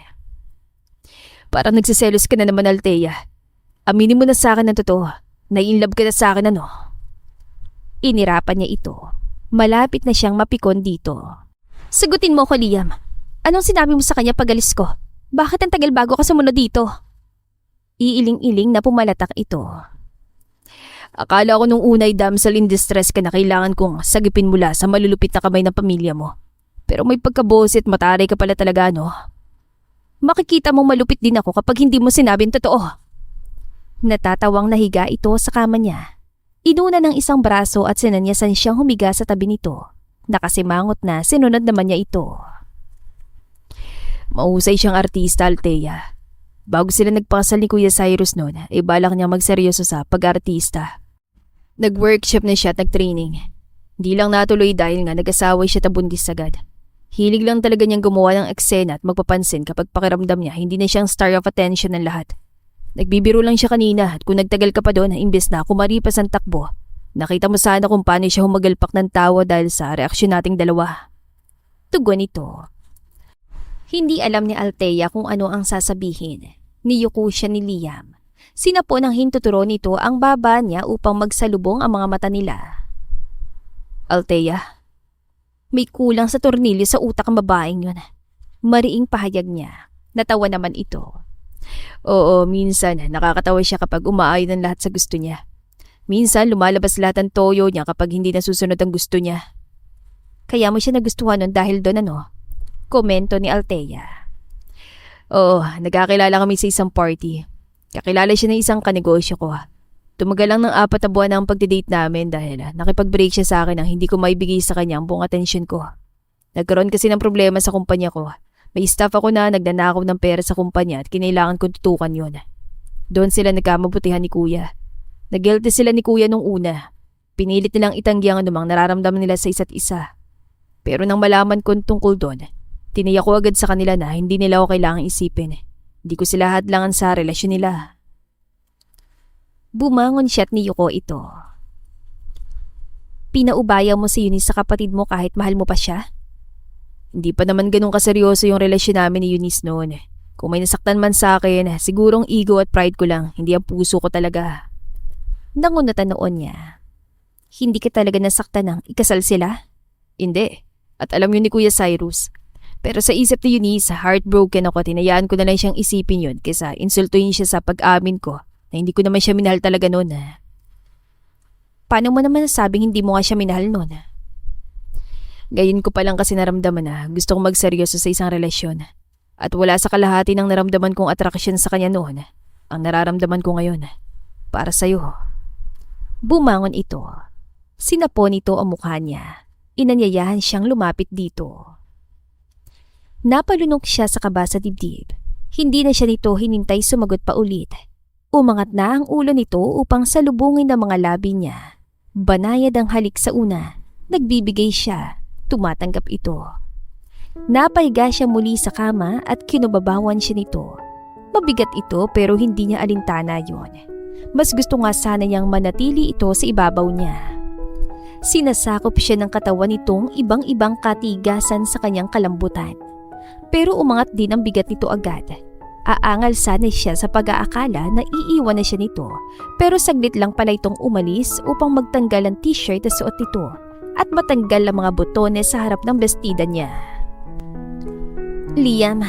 Parang nagsiselos ka na naman, Althea. Aminin mo na sa akin ng totoo. Nai-inlove ka na sa akin, ano? Inirapan niya ito. Malapit na siyang mapikon dito. Sagutin mo ko, Liam. Anong sinabi mo sa kanya pag alis ko? Bakit ang tagal bago ka sumunod dito? Iiling-iling na pumalatak ito. Akala ko nung unay damsel in distress ka na kailangan kong sagipin mula sa malulupit na kamay ng pamilya mo. Pero may pagkabosit mataray ka pala talaga, no? Makikita mong malupit din ako kapag hindi mo sinabing totoo. Natatawang nahiga ito sa kama niya. Inuna ng isang braso at sinanyasan siyang humiga sa tabi nito. Nakasimangot na sinunod naman niya ito. Mahusay siyang artista, Althea. Bago sila nagpakasal ni Kuya Cyrus noon, balak niya magseryoso sa pag-artista. Nag-workshop na siya at nag-training. Di lang natuloy dahil nga nag-asawa siya at buntis agad. Hilig lang talaga niyang gumawa ng eksena at magpapansin kapag pakiramdam niya hindi na siyang star of attention ng lahat. Nagbibiro lang siya kanina at kung nagtagal ka pa doon, imbes na kumaripas ang takbo, nakita mo sana kung paano siya humagalpak ng tawa dahil sa reaksyon nating dalawa. Tugon ito. Hindi alam ni Althea kung ano ang sasabihin. Niyuko siya ni Liam. Sinapon ng hintuturo nito ang baba niya upang magsalubong ang mga mata nila. Althea, may kulang sa tornilyo sa utak ang babaeng yun. Mariing pahayag niya. Natawa naman ito. Oo, minsan nakakatawa siya kapag umaayon ng lahat sa gusto niya. Minsan lumalabas lahat ng toyo niya kapag hindi nasusunod ang gusto niya. Kaya mo siya nagustuhan nun dahil doon, ano? Komento ni Althea. Oo, nagkakilala kami sa isang party. Kakilala siya ng isang kanegosyo ko. Tumagal lang ng 4 na buwan ang pagdidate namin dahil nakipag-break siya sa akin nang hindi ko maibigay sa kanya ang buong atensyon ko. Nagkaroon kasi ng problema sa kumpanya ko. May staff ako na nagnanakaw ng pera sa kumpanya at kinailangan kong tutukan yun. Doon sila nagkamabutihan ni Kuya. Nag-guilty sila ni Kuya nung una. Pinilit nilang itanggi ang anumang nararamdaman nila sa isa't isa. Pero nang malaman ko tungkol doon, tiniyak ko agad sa kanila na hindi nila ako kailangang isipin. Hindi ko sila hadlangan sa relasyon nila. Bumangon siya at niyuko ito. Pinaubaya mo si Eunice sa kapatid mo kahit mahal mo pa siya? Hindi pa naman ganun kaseryoso yung relasyon namin ni Eunice noon. Kung may nasaktan man sa akin, sigurong ego at pride ko lang, hindi ang puso ko talaga. Nangunatan noon niya. Hindi ka talaga nasaktan nang ikasal sila? Hindi. At alam yun ni Kuya Cyrus. Pero sa isip ni Eunice, heartbroken ako, tinayaan ko na lang siyang isipin yun kaysa insultuhin siya sa pag-amin ko na hindi ko naman siya minahal talaga noon. Paano mo naman nasabing hindi mo nga siya minahal noon? Gayon ko pa lang kasi naramdaman na gusto kong magseryoso sa isang relasyon. At wala sa kalahati ng naramdaman kong atraksyon sa kanya noon ang nararamdaman ko ngayon. Para sa'yo. Bumangon ito. Sinapon ito ang mukha niya. Inanyayahan siyang lumapit dito. Napalunok siya sa kaba sa dibdib. Hindi na siya nito hinintay sumagot pa ulit. Umangat na ang ulo nito upang salubungin ang mga labi niya. Banayad ang halik sa una. Nagbibigay siya. Tumatanggap ito. Napahiga siya muli sa kama at kinubabawan siya nito. Mabigat ito pero hindi niya alintana yon. Mas gusto nga sana niyang manatili ito sa ibabaw niya. Sinasakop siya ng katawan nitong ibang-ibang katigasan sa kanyang kalambutan. Pero umangat din ang bigat nito agad. Aangal sana siya sa pag-aakala na iiwan na siya nito, pero saglit lang pala itong umalis upang magtanggal ang t-shirt na suot nito at matanggal ang mga botones sa harap ng bestida niya. Liam,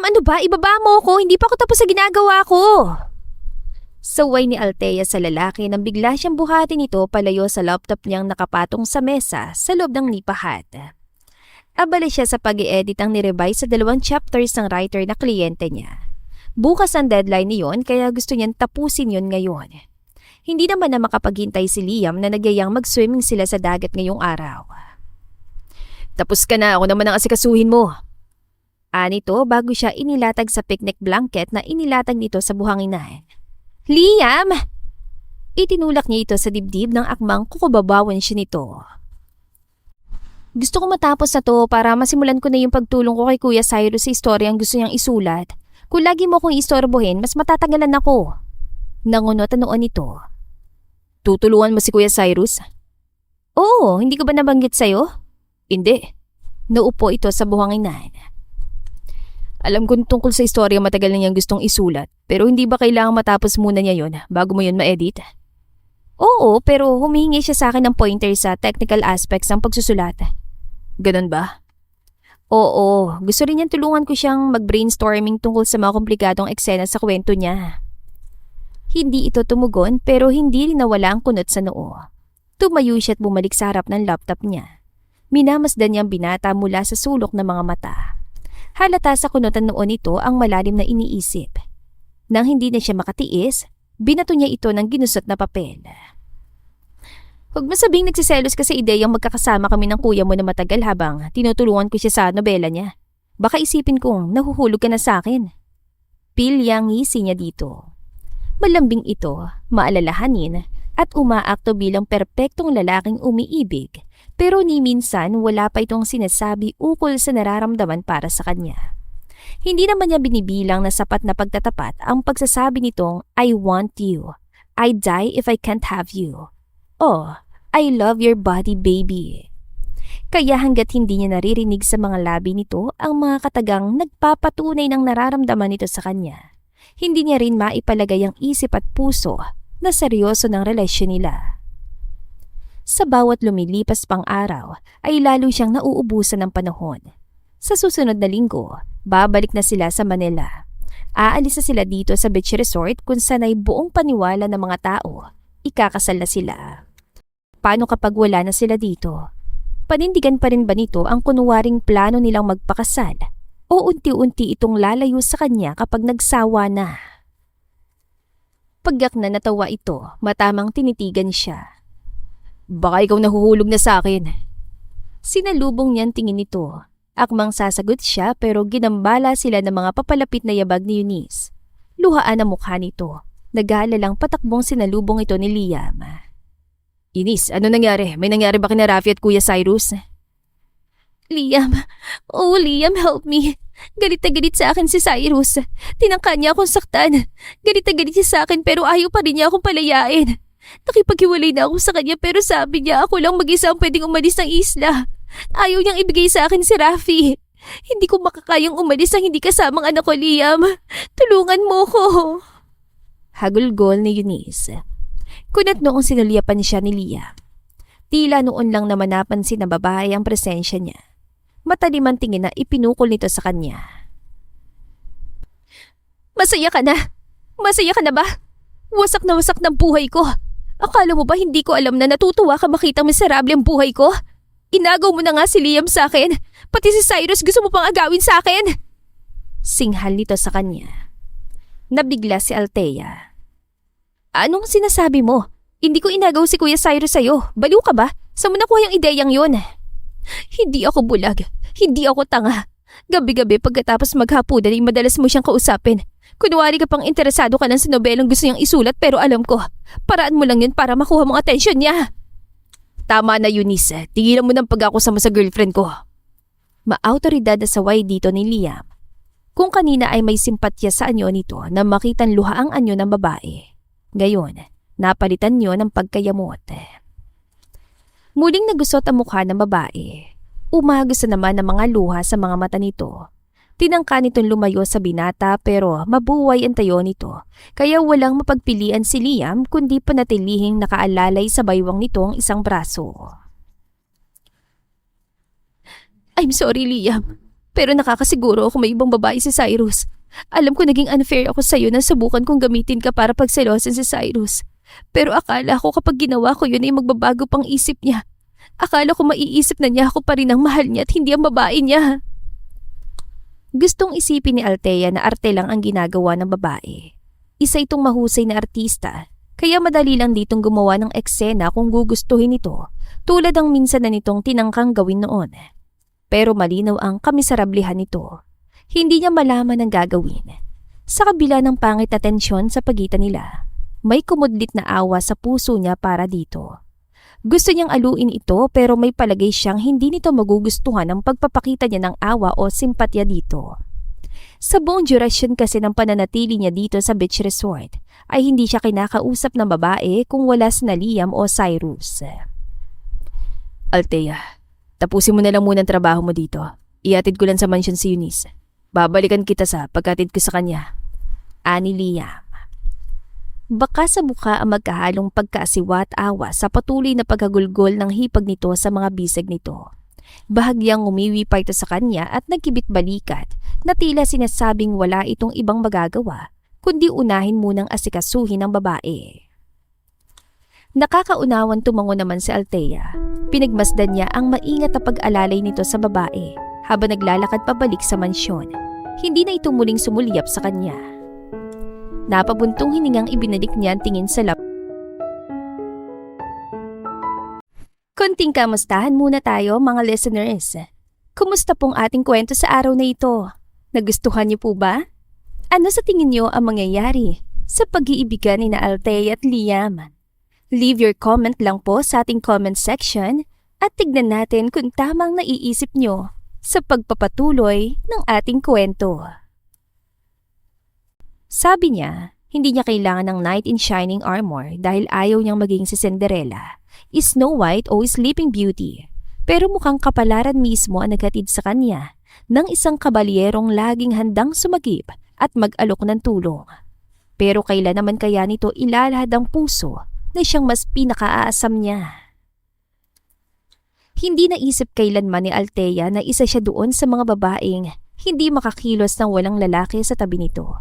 ano ba? Ibaba mo ko. Hindi pa ako tapos sa ginagawa ko. Saway ni Althea sa lalaki nang bigla siyang buhatin nito palayo sa laptop niyang nakapatong sa mesa sa loob ng nipahat. Abala siya sa pag-i-edit ang nirevise sa 2 chapters ng writer na kliyente niya. Bukas ang deadline niyon kaya gusto niyang tapusin yun ngayon. Hindi naman na makapaghintay si Liam na nagyayang mag-swimming sila sa dagat ngayong araw. Tapos ka na, ako naman ang asikasuhin mo. Anito bago siya inilatag sa picnic blanket na inilatag nito sa buhanginan. Liam! Itinulak niya ito sa dibdib ng akmang kukubabawan siya nito. Gusto ko matapos na to para masimulan ko na yung pagtulong ko kay Kuya Cyrus sa istoryang gusto niyang isulat. Kung lagi mo akong istorbohin, mas matatagalan ako. Nangunot noon nito. Tutulungan mo si Kuya Cyrus? Oo, hindi ko ba nabanggit sa'yo? Hindi. Naupo ito sa buhanginan. Alam ko tungkol sa istorya matagal na niyang gustong isulat, pero hindi ba kailangan matapos muna niya yon bago mo yun ma-edit? Oo, pero humihingi siya sa akin ng pointer sa technical aspects ng pagsusulat. Ganun ba? Oo, gusto rin niyang tulungan ko siyang mag-brainstorming tungkol sa mga komplikadong eksena sa kwento niya. Hindi ito tumugon pero hindi rin nawala ang kunot sa noo. Tumayo siya at bumalik sa harap ng laptop niya. Minamasdan niyang binata mula sa sulok ng mga mata. Halata sa kunotan noon nito ang malalim na iniisip. Nang hindi na siya makatiis, binato niya ito ng ginusot na papel. Huwag mo sabing nagsiselos ka sa ideyang magkakasama kami ng kuya mo na matagal habang tinutulungan ko siya sa nobela niya. Baka isipin kong nahuhulog ka na sa akin. Pilyang ngisi niya dito. Malambing ito, maalalahanin at umaakto bilang perpektong lalaking umiibig. Pero ni minsan wala pa itong sinasabi ukol sa nararamdaman para sa kanya. Hindi naman niya binibilang na sapat na pagtatapat ang pagsasabi nitong I want you. I die if I can't have you. Oh, I love your body, baby. Kaya hanggat hindi niya naririnig sa mga labi nito ang mga katagang nagpapatunay ng nararamdaman nito sa kanya, hindi niya rin maipalagay ang isip at puso na seryoso ng relasyon nila. Sa bawat lumilipas pang araw ay lalo siyang nauubusan ng panahon. Sa susunod na linggo, babalik na sila sa Manila. Aalis na sila dito sa beach resort kung saan ay buong paniwala ng mga tao. Ikakasal na sila. Paano kapag wala na sila dito? Panindigan pa rin ba nito ang kunwaring plano nilang magpakasal? O unti-unti itong lalayo sa kanya kapag nagsawa na? Pagyak na natawa ito, matamang tinitigan siya. Baka ikaw nahuhulog na sa akin. Sinalubong niyan tingin nito. Akmang sasagot siya pero ginambala sila ng mga papalapit na yabag ni Eunice. Luhaan ang mukha nito. Nag-aalalang patakbong sinalubong ito ni Liam. Eunice, ano nangyari? May nangyari ba kina Rafi at Kuya Cyrus? Liam, oh Liam, help me. Galit na galit sa akin si Cyrus. Tinangka niya akong saktan. Galit na galit siya sa akin pero ayaw pa rin niya akong palayain. Nakipaghiwalay na ako sa kanya pero sabi niya ako lang mag-isa ang pwedeng umalis ng isla. Ayaw niyang ibigay sa akin si Rafi. Hindi ko makakayang umalis ang hindi kasamang anak ko, Liam. Tulungan mo ko. Hagulgol ni Eunice. Kunat noong sinulyapan siya ni Liam. Tila noon lang naman napansin na babae ang presensya niya. Matalim ang tingin na ipinukol nito sa kanya. Masaya ka na? Masaya ka na ba? Wasak na wasak ng buhay ko. Akala mo ba hindi ko alam na natutuwa ka makitang miserable ang buhay ko? Inagaw mo na nga si Liam sa akin. Pati si Cyrus gusto mo pang agawin sa akin. Singhal nito sa kanya. Nabigla si Althea. Anong sinasabi mo? Hindi ko inagaw si Kuya Cyrus sa'yo. Baliw ka ba? Saan mo nakuha yung ideyang yun? Hindi ako bulag. Hindi ako tanga. Gabi-gabi pagkatapos maghapunan ay madalas mo siyang kausapin. Kunwari ka pang interesado ka lang sa nobelang gusto niyang isulat pero alam ko, paraan mo lang yun para makuha mong atensyon niya. Tama na Eunice, tigilan mo ng pag-akusama sa girlfriend ko. Maautoridad na saway dito ni Liam. Kung kanina ay may simpatya sa anyo nito na makitan luha ang anyo ng babae. Ngayon, napalitan niyo ng pagkayamot. Muling nagusot ang mukha ng babae. Umagos na naman ang mga luha sa mga mata nito. Tinangka nitong lumayo sa binata pero mabuhay ang tayo nito. Kaya walang mapagpilian si Liam kundi panatilihing nakaalalay sa baywang nitong isang braso. I'm sorry Liam, pero nakakasiguro ako may ibang babae si Cyrus. Alam ko naging unfair ako sa'yo na subukan kong gamitin ka para pagselosin si Cyrus. Pero akala ko kapag ginawa ko yun ay magbabago pang isip niya. Akala ko maiisip na niya ako pa rin ang mahal niya at hindi ang babae niya. Gustong isipin ni Althea na arte lang ang ginagawa ng babae. Isa itong mahusay na artista, kaya madali lang ditong gumawa ng eksena kung gugustuhin ito, tulad ang minsan na nitong tinangkang gawin noon. Pero malinaw ang kamiserablihan nito. Hindi niya malaman ang gagawin. Sa kabila ng pangit na tensyon sa pagitan nila, may kumudlit na awa sa puso niya para dito. Gusto niyang aluin ito pero may palagay siyang hindi nito magugustuhan ang pagpapakita niya ng awa o simpatya dito. Sa buong durasyon kasi ng pananatili niya dito sa beach resort ay hindi siya kinakausap ng babae kung wala sina Liam o Cyrus. Althea, tapusin mo na lang muna ang trabaho mo dito. Ihatid ko lang sa mansyon si Eunice. Babalikan kita sa pagkatid ko sa kanya. Ani Liam. Baka sa mukha ang magkahalong pagkaasiwa at awa sa patuloy na pagkagulgol ng hipag nito sa mga bisig nito. Bahagyang umiwi pa ito sa kanya at nagkibit-balikat na tila sinasabing wala itong ibang magagawa kundi unahin munang asikasuhin ng babae. Nakakaunawan tumango naman si Althea. Pinagmasdan niya ang maingat na pag-alalay nito sa babae habang naglalakad pabalik sa mansyon. Hindi na ito muling sumulyap sa kanya. Napabuntong hiningang ibinalik niya ang tingin sa Konting kamustahan muna tayo mga listeners. Kumusta pong ating kwento sa araw na ito? Nagustuhan niyo po ba? Ano sa tingin niyo ang mangyayari sa pag-iibigan ni na Althea at Liam? Leave your comment lang po sa ating comment section at tignan natin kung tamang naiisip niyo sa pagpapatuloy ng ating kwento. Sabi niya, hindi niya kailangan ng knight in shining armor dahil ayaw niyang maging si Cinderella, Snow White o Sleeping Beauty. Pero mukhang kapalaran mismo ang naghatid sa kanya ng isang kabalyerong laging handang sumagip at mag-alok ng tulong. Pero kailan naman kaya nito ilalahad ang puso na siyang mas pinakaaasam niya? Hindi naisip kailanman ni Althea na isa siya doon sa mga babaeng hindi makakilos ng walang lalaki sa tabi nito.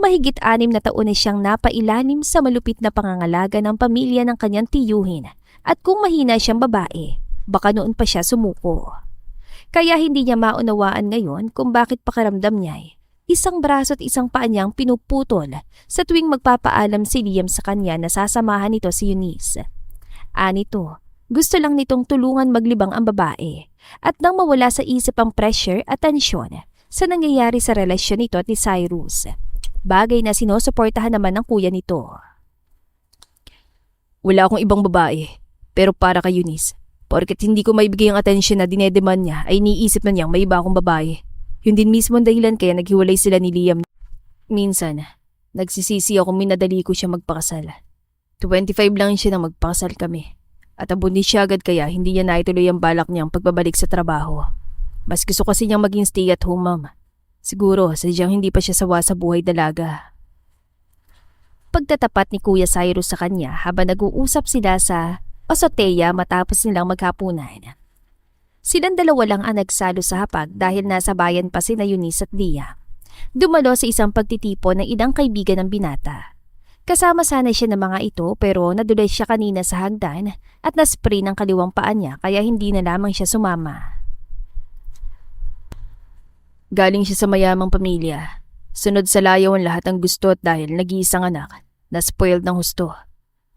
Mahigit 6 na taon na siyang napailalim sa malupit na pangangalaga ng pamilya ng kanyang tiyuhin at kung mahina siyang babae, baka noon pa siya sumuko. Kaya hindi niya maunawaan ngayon kung bakit pakiramdam niya isang braso at isang paa niyang pinuputol sa tuwing magpapaalam si Liam sa kanya na sasamahan nito si Eunice. Anito, gusto lang nitong tulungan maglibang ang babae at nang mawala sa isip ang pressure at tensyon sa nangyayari sa relasyon nito at ni Cyrus. Bagay na sinusuportahan naman ng kuya nito. Wala akong ibang babae, pero para kay Eunice, porket hindi ko maibigay ang atensyon na dinedemand niya ay iniisip na niyang may iba akong babae. Yun din mismo ang dahilan kaya naghiwalay sila ni Liam. Minsan, nagsisisi ako minadali ko siya magpakasal. 25 lang siya nang magpakasal kami. At abundis siya agad kaya hindi niya naituloy ang balak niyang pagbabalik sa trabaho. Mas gusto kasi niyang maging stay-at-home mom. Siguro, sadyang hindi pa siya sawa sa buhay dalaga. Pagtatapat ni Kuya Cyrus sa kanya habang nag-uusap sila sa azotea matapos nilang maghapunan. Silang dalawa lang ang nagsalo sa hapag dahil nasa bayan pa sina Eunice at Dia. Dumalo sa isang pagtitipon ng ilang kaibigan ng binata. Kasama sana siya ng mga ito pero nadulay siya kanina sa hagdan at naspray ng kaliwang paa niya kaya hindi na lamang siya sumama. Galing siya sa mayamang pamilya. Sunod sa layaw ang lahat ng gusto at dahil nag-iisang anak, na-spoiled ng husto.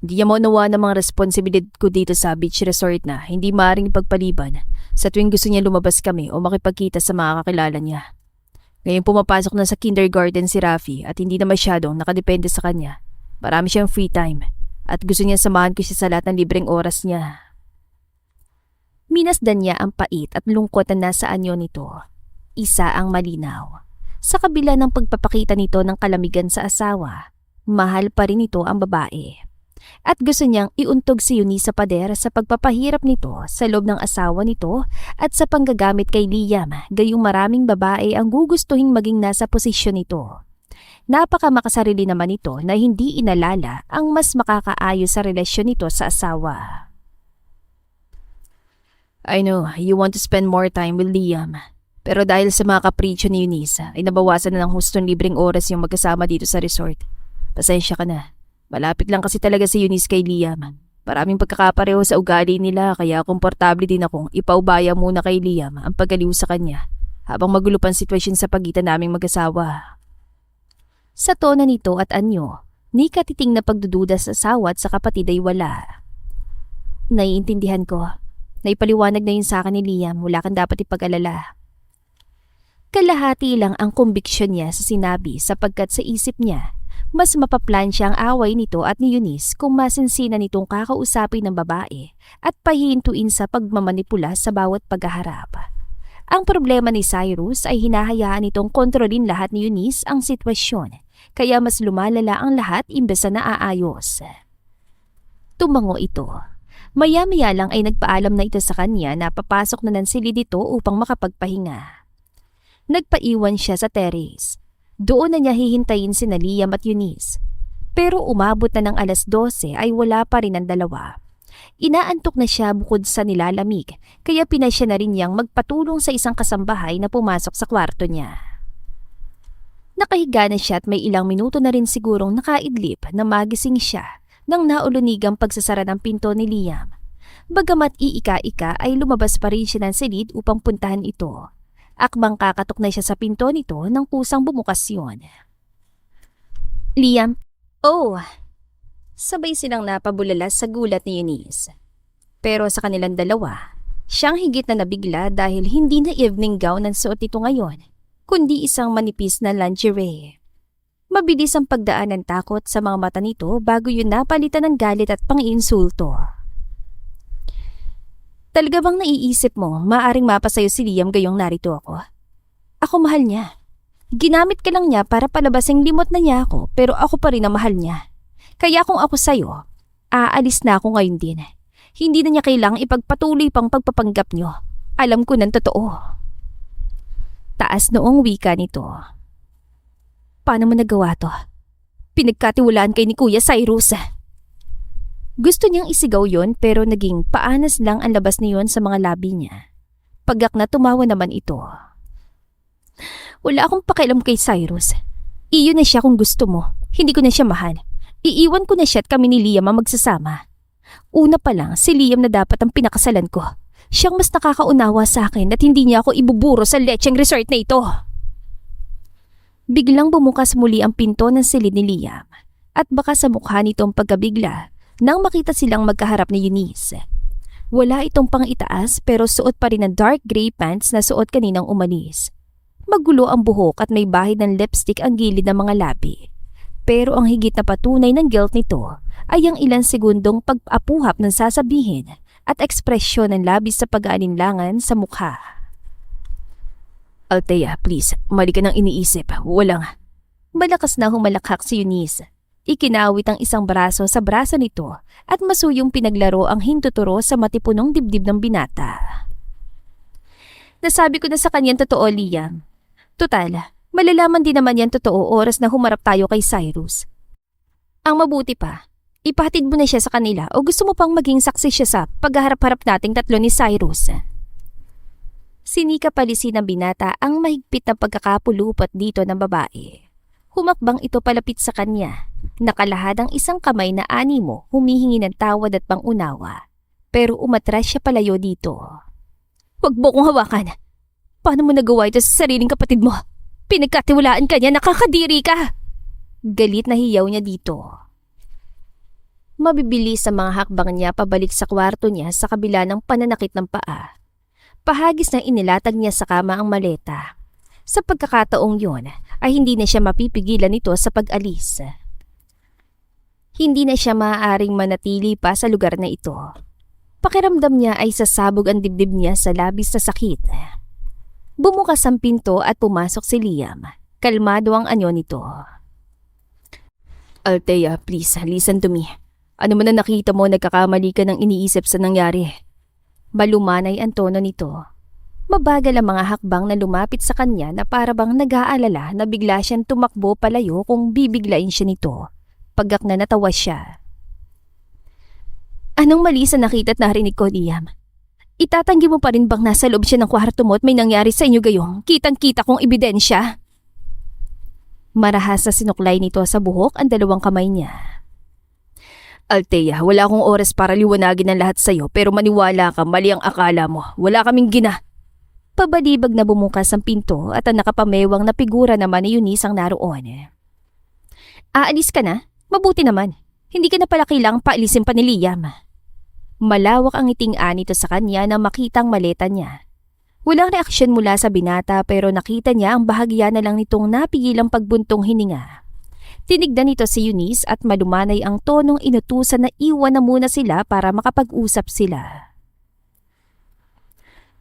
Hindi niya maunawa ng mga responsibilidad ko dito sa beach resort na hindi maaaring ipagpaliban sa tuwing gusto niya lumabas kami o makipagkita sa mga kakilala niya. Ngayon pumapasok na sa kindergarten si Rafi at hindi na masyadong nakadepende sa kanya. Marami siyang free time at gusto niya samahan ko siya sa lahat ng libreng oras niya. Minasdan niya ang pait at lungkot na nasa anyo nito. Isa ang malinaw. Sa kabila ng pagpapakita nito ng kalamigan sa asawa, mahal pa rin ito ang babae. At gusto niyang iuntog si Eunice sa pader sa pagpapahirap nito sa loob ng asawa nito at sa panggagamit kay Liam, gayong maraming babae ang gugustuhin maging nasa posisyon nito. Napaka makasarili naman ito na hindi inalala ang mas makakaayos sa relasyon nito sa asawa. I know, you want to spend more time with Liam. Pero dahil sa mga kapritsyo ni Eunice, ay nabawasan na ng hustong libreng oras yung magkasama dito sa resort. Pasensya ka na. Malapit lang kasi talaga si Eunice kay Liam. Maraming pagkakapareho sa ugali nila kaya komportable din akong ipaubaya muna kay Liam ang pagaliw sa kanya habang magulo pang sitwasyon sa pagitan naming mag-asawa. Sa tono nito at anyo, ni katiting na pagdududa sa asawa at sa kapatid ay wala. Naiintindihan ko. Naipaliwanag na yun sa akin ni Liam, wala kang dapat ipag-alala. Kalahati lang ang kombiksyon niya sa sinabi sapagkat sa isip niya, mas mapaplansya ang away nito at ni Eunice kung masinsina nitong kakausapin ng babae at pahihintuin sa pagmamanipula sa bawat paghaharap. Ang problema ni Cyrus ay hinahayaan nitong kontrolin lahat ni Eunice ang sitwasyon, kaya mas lumalala ang lahat imbes na naaayos. Tumango ito. Maya-maya lang ay nagpaalam na ito sa kanya na papasok na ng silid dito upang makapagpahinga. Nagpaiwan siya sa terrace. Doon na niya hihintayin sina Liam at Eunice. Pero umabot na ng 12:00 ay wala pa rin ang dalawa. Inaantok na siya bukod sa nilalamig, kaya pinasya na rin niyang magpatulong sa isang kasambahay na pumasok sa kwarto niya. Nakahiga na siya at may ilang minuto na rin sigurong nakaidlip na magising siya nang naulunigang pagsasara ng pinto ni Liam. Bagamat iika-ika ay lumabas pa rin siya ng silid upang puntahan ito. Akbang kakatok na siya sa pinto nito nang kusang bumukas yun. Liam, oh! Sabay silang napabulala sa gulat ni Eunice. Pero sa kanilang dalawa, siyang higit na nabigla dahil hindi na evening gown ang suot nito ngayon, kundi isang manipis na lingerie. Mabilis ang pagdaan ng takot sa mga mata nito bago yun napalitan ng galit at pang-iinsulto. Talaga bang naiisip mo maaring mapasayo si Liam gayong narito ako? Ako mahal niya. Ginamit ka lang niya para palabasing limot na niya ako pero ako pa rin ang mahal niya. Kaya kung ako sayo, aalis na ako ngayon din. Hindi na niya kailangang ipagpatuloy pang pagpapanggap niyo. Alam ko ng totoo. Taas noong wika nito. Paano mo nagawa to? Pinagkatiwalaan kay ni Kuya Cyrus. Gusto niyang isigaw yon pero naging paanas lang ang labas niyon sa mga labi niya. Pagak na tumawa naman ito. Wala akong pakialam kay Cyrus. Iyon na siya kung gusto mo. Hindi ko na siya mahal. Iiwan ko na siya at kami ni Liam ang magsasama. Una pa lang, si Liam na dapat ang pinakasalan ko. Siyang mas nakakaunawa sa akin at hindi niya ako ibuburo sa lecheng resort na ito. Biglang bumukas muli ang pinto ng silid ni Liam at baka sa mukha nitong pagkabigla nang makita silang magkaharap ni Eunice. Wala itong pang itaas pero suot pa rin ang dark gray pants na suot kaninang umalis. Magulo ang buhok at may bahid ng lipstick ang gilid ng mga labi. Pero ang higit na patunay ng guilt nito ay ang ilang segundong pag-apuhap ng sasabihin at ekspresyon ng labis sa pag-aalinlangan sa mukha. Althea, please, mali ka nang iniisip. Walang... Malakas na humalakhak si Eunice. Ikinawit ang isang braso sa braso nito at masuyong pinaglaro ang hintuturo sa matipunong dibdib ng binata. Nasabi ko na sa kanyang totoo, Liam. Tutal, malalaman din naman yan totoo oras na humarap tayo kay Cyrus. Ang mabuti pa, ipahatid mo na siya sa kanila o gusto mo pang maging saksi siya sa pagharap-harap nating tatlo ni Cyrus? Sinika palisin ng binata ang mahigpit na pagkakapulupot dito ng babae. Humakbang ito palapit sa kanya. Nakalahad ang isang kamay na animo humihingi ng tawad at pangunawa. Pero umatras siya palayo dito. Huwag mo kong hawakan. Paano mo nagawa ito sa sariling kapatid mo? Pinagkatiwalaan ka niya, nakakadiri ka! Galit na hiyaw niya dito. Mabibilis sa mga hakbang niya pabalik sa kwarto niya sa kabila ng pananakit ng paa. Pahagis na inilatag niya sa kama ang maleta. Sa pagkakataong yon ay hindi na siya mapipigilan nito sa pag-alis. Hindi na siya maaaring manatili pa sa lugar na ito. Pakiramdam niya ay sasabog ang dibdib niya sa labis na sakit. Bumukas ang pinto at pumasok si Liam. Kalmado ang anyo nito. Althea, please, listen to me. Ano man na nakita mo, nagkakamali ka ng iniisip sa nangyari. Malumanay ang tono nito. Mabagal ang mga hakbang na lumapit sa kanya na parabang nag-aalala na bigla siyang tumakbo palayo kung bibiglain siya nito. Pagak na natawa siya. Anong mali sa nakita at narinig ko, Liam? Itatanggi mo pa rin bang nasa loob siya ng kwarto mo at may nangyari sa inyo gayong kitang-kita kong ebidensya? Marahas na sinuklay nito sa buhok ang dalawang kamay niya. Althea, wala akong oras para liwanagin ang lahat sa'yo pero maniwala ka, mali ang akala mo. Wala kaming Pabalibag na bumukas ang pinto at ang nakapamewang na figura naman ni Eunice ang naroon. Aalis ka na? Mabuti naman. Hindi ka na pala kailangang paalisin pa ni Liam. Malawak ang ngiting-an nito sa kanya na makitang maleta niya. Walang reaksyon mula sa binata pero nakita niya ang bahagya na lang nitong napigilang pagbuntong hininga. Tinignan nito si Eunice at malumanay ang tonong inutusan na iwan na muna sila para makapag-usap sila.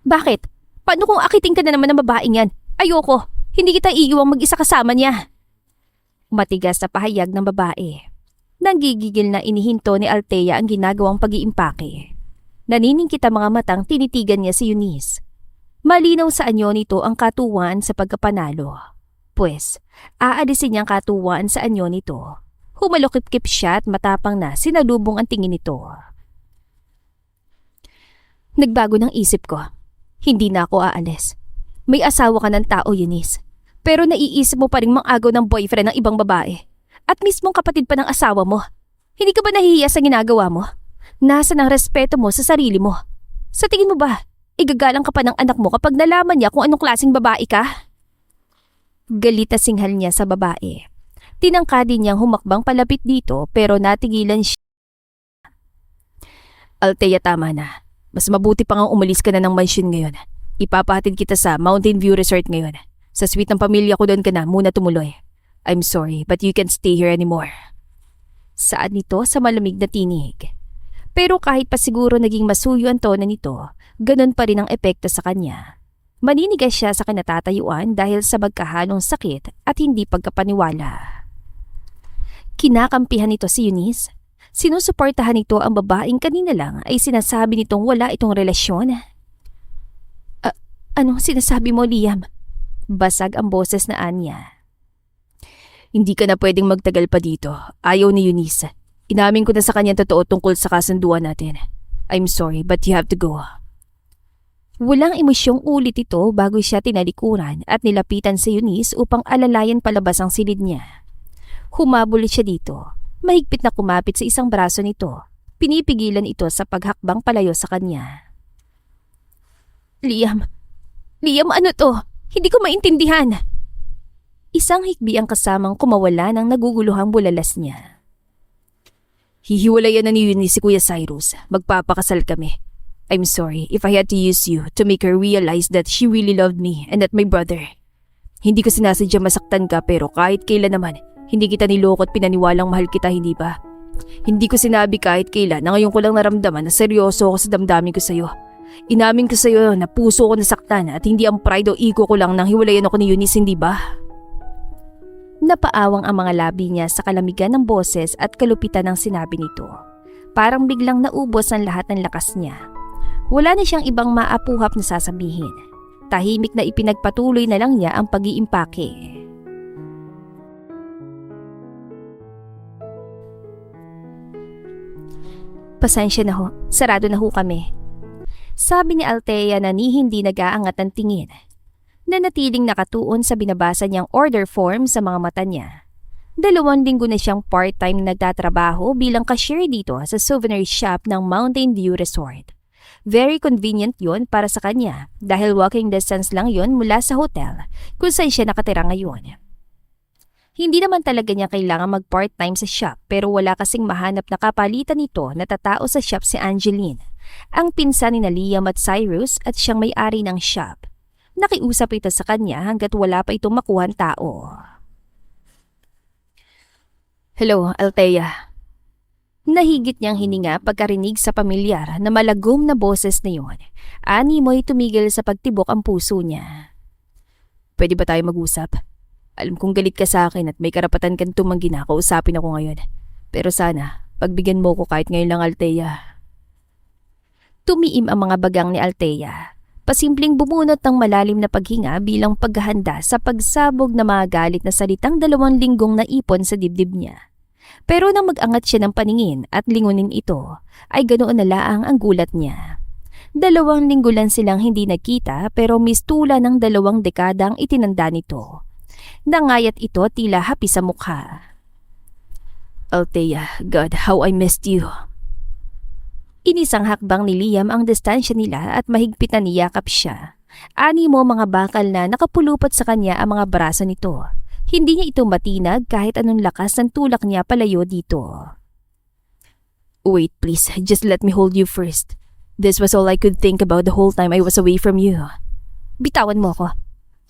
Bakit? Paano kung akiting ka na naman ng babaeng yan? Ayoko. Hindi kita iiwang mag-isa kasama niya. Matigas na pahayag ng babae. Nanggigigil na inihinto ni Althea ang ginagawang pag-iimpake. Naniningkit ang mga matang tinitigan niya si Eunice. Malinaw sa anyo nito ang katuwaan sa pagkapanalo. Pues, aalisin niyang katuwaan sa anyo nito. Humalukip-kip siya at matapang na sinalubong ang tingin nito. Nagbago ng isip ko. Hindi na ako aalis. May asawa ka ng tao, Eunice. Pero naiisip mo pa rin mang-agaw ng boyfriend ng ibang babae. At mismong kapatid pa ng asawa mo. Hindi ka ba nahihiya sa ginagawa mo? Nasaan ang respeto mo sa sarili mo? Sa tingin mo ba, igagalang ka pa ng anak mo kapag nalaman niya kung anong klaseng babae ka? Galit na singhal niya sa babae. Tinangka din niyang humakbang palapit dito pero natigilan siya. Althea, tama na. Mas mabuti pa nga umalis ka na ng mansyon ngayon. Ipapahatid kita sa Mountain View Resort ngayon. Sa suite ng pamilya ko doon ka na muna tumuloy. I'm sorry but you can't stay here anymore. Saad nito sa malamig na tinig. Pero kahit pa siguro naging masuyo ang tono nito, ganun pa rin ang epekto sa kanya. Maninigas siya sa kinatatayuan dahil sa magkahalong sakit at hindi pagkapaniwala. Kinakampihan nito si Eunice. Sinusuportahan nito ang babaeng kanina lang ay sinasabi nitong wala itong relasyon. Anong sinasabi mo, Liam? Basag ang boses na Anya. Hindi ka na pwedeng magtagal pa dito. Ayaw ni Eunice. Inamin ko na sa kanya totoo tungkol sa kasunduan natin. I'm sorry but you have to go. Walang emosyong ulit ito bago siya tinalikuran at nilapitan si Eunice upang alalayan palabas ang silid niya. Humabol siya dito. Mahigpit na kumapit sa isang braso nito. Pinipigilan ito sa paghakbang palayo sa kanya. Liam, ano to? Hindi ko maintindihan. Isang hikbi ang kasamang kumawala ng naguguluhang bulalas niya. Hihiwalayan na ni Eunice si Kuya Cyrus. Magpapakasal kami. I'm sorry if I had to use you to make her realize that she really loved me and that my brother. Hindi ko sinasadya masaktan ka pero kahit kailan naman, hindi kita niloko at pinaniwalang mahal kita, hindi ba? Hindi ko sinabi kahit kailan na ngayon ko lang naramdaman na seryoso ako sa damdamin ko sa'yo. Inamin ko sa'yo na puso ko nasaktan at hindi ang pride o ego ko lang nang hiwalayan ako ni Eunice, hindi ba? Napaawang ang mga labi niya sa kalamigan ng boses at kalupitan ng sinabi nito. Parang biglang naubos ang lahat ng lakas niya. Wala na siyang ibang maapuhap na sasabihin. Tahimik na ipinagpatuloy na lang niya ang pag-iimpake. Pasensya na ho, sarado na ho kami. Sabi ni Althea na hindi nag-aangat ang tingin. Nanatiling nakatuon sa binabasa niyang order form sa mga mata niya. 2 linggo na siyang part-time nagtatrabaho bilang cashier dito sa souvenir shop ng Mountain View Resort. Very convenient yon para sa kanya dahil walking distance lang yon mula sa hotel kung saan siya nakatira ngayon. Hindi naman talaga niya kailangan mag-part-time sa shop pero wala kasing mahanap na kapalitan nito na tatao sa shop si Angeline, ang pinsan ni Liam at Cyrus at siyang may-ari ng shop. Nakiusap ito sa kanya hanggat wala pa itong makuhang tao. Hello, Althea. Nahigit niyang hininga pagkarinig sa pamilyar na malagom na boses na yun. Animoy tumigil sa pagtibok ang puso niya. Pwede ba tayo mag-usap? Alam kong galit ka sa akin at may karapatan kang tumanggi na kausapin ako ngayon. Pero sana, pagbigyan mo ko kahit ngayon lang, Althea. Tumiim ang mga bagang ni Althea. Pasimpleng bumunot ng malalim na paghinga bilang paghahanda sa pagsabog na mga galit na salitang 2 linggong naipon sa dibdib niya. Pero nang mag-angat siya ng paningin at lingunin ito, ay ganoon na laang ang gulat niya. 2 linggo lang silang hindi nagkita pero mistula ng 2 dekadang itinanda nito. Nangayat ito tila hapi sa mukha. Althea, God, how I missed you. Inisang hakbang ni Liam ang distansya nila at mahigpit na niyakap siya. Animo mga bakal na nakapulupot sa kanya ang mga braso nito. Hindi niya ito matinag kahit anong lakas ng tulak niya palayo dito. Wait, please, just let me hold you first. This was all I could think about the whole time I was away from you. Bitawan mo ako.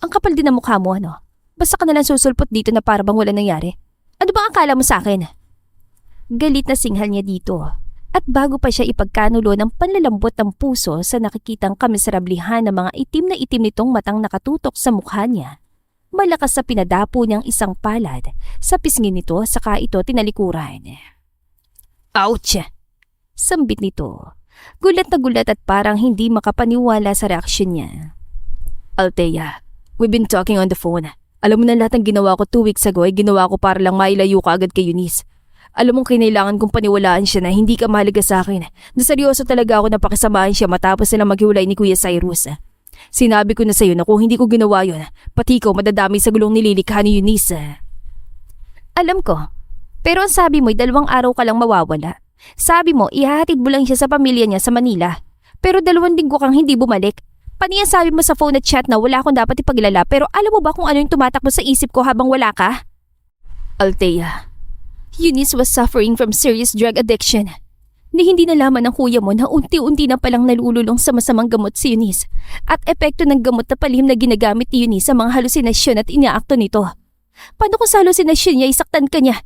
Ang kapal din ng mukha mo, ano? Basta ka nalang susulpot dito na para bang wala nangyari. Ano bang akala mo sa akin? Galit na singhal niya dito. At bago pa siya ipagkanulo ng panlalambot ng puso sa nakikitang kamiserablihan ng mga itim na itim nitong matang nakatutok sa mukha niya, malakas sa pinadapo niyang isang palad sa pisngin nito saka ito tinalikuran. Ouch! Sambit nito. Gulat na gulat at parang hindi makapaniwala sa reaksyon niya. Althea, we've been talking on the phone. Alam mo na lahat ng ginawa ko 2 weeks ago ay ginawa ko para lang mailayo ka agad kay Eunice. Alam mong kinailangan kong paniwalaan siya na hindi ka mahalaga sa akin. Na seryoso talaga ako na pakisamahan siya matapos silang maghiwalay ni Kuya Cyrus. Sinabi ko na sa'yo na kung hindi ko ginawa yun, pati ikaw madadami sa gulong nililikha ni Eunice. Alam ko. Pero ang sabi mo'y 2 araw ka lang mawawala. Sabi mo, ihahatid mo lang siya sa pamilya niya sa Manila. Pero 2 linggo kang hindi bumalik. Paniyan sabi mo sa phone at chat na wala akong dapat ipaglala pero alam mo ba kung ano yung tumatakbo sa isip ko habang wala ka? Althea, Eunice was suffering from serious drug addiction. Ni hindi nalaman ng kuya mo na unti-unti na palang nalululong sa masamang gamot si Eunice at epekto ng gamot na palihim na ginagamit ni Eunice sa mga halusinasyon at inaakto nito. Paano kung sa halusinasyon niya isaktan ka niya?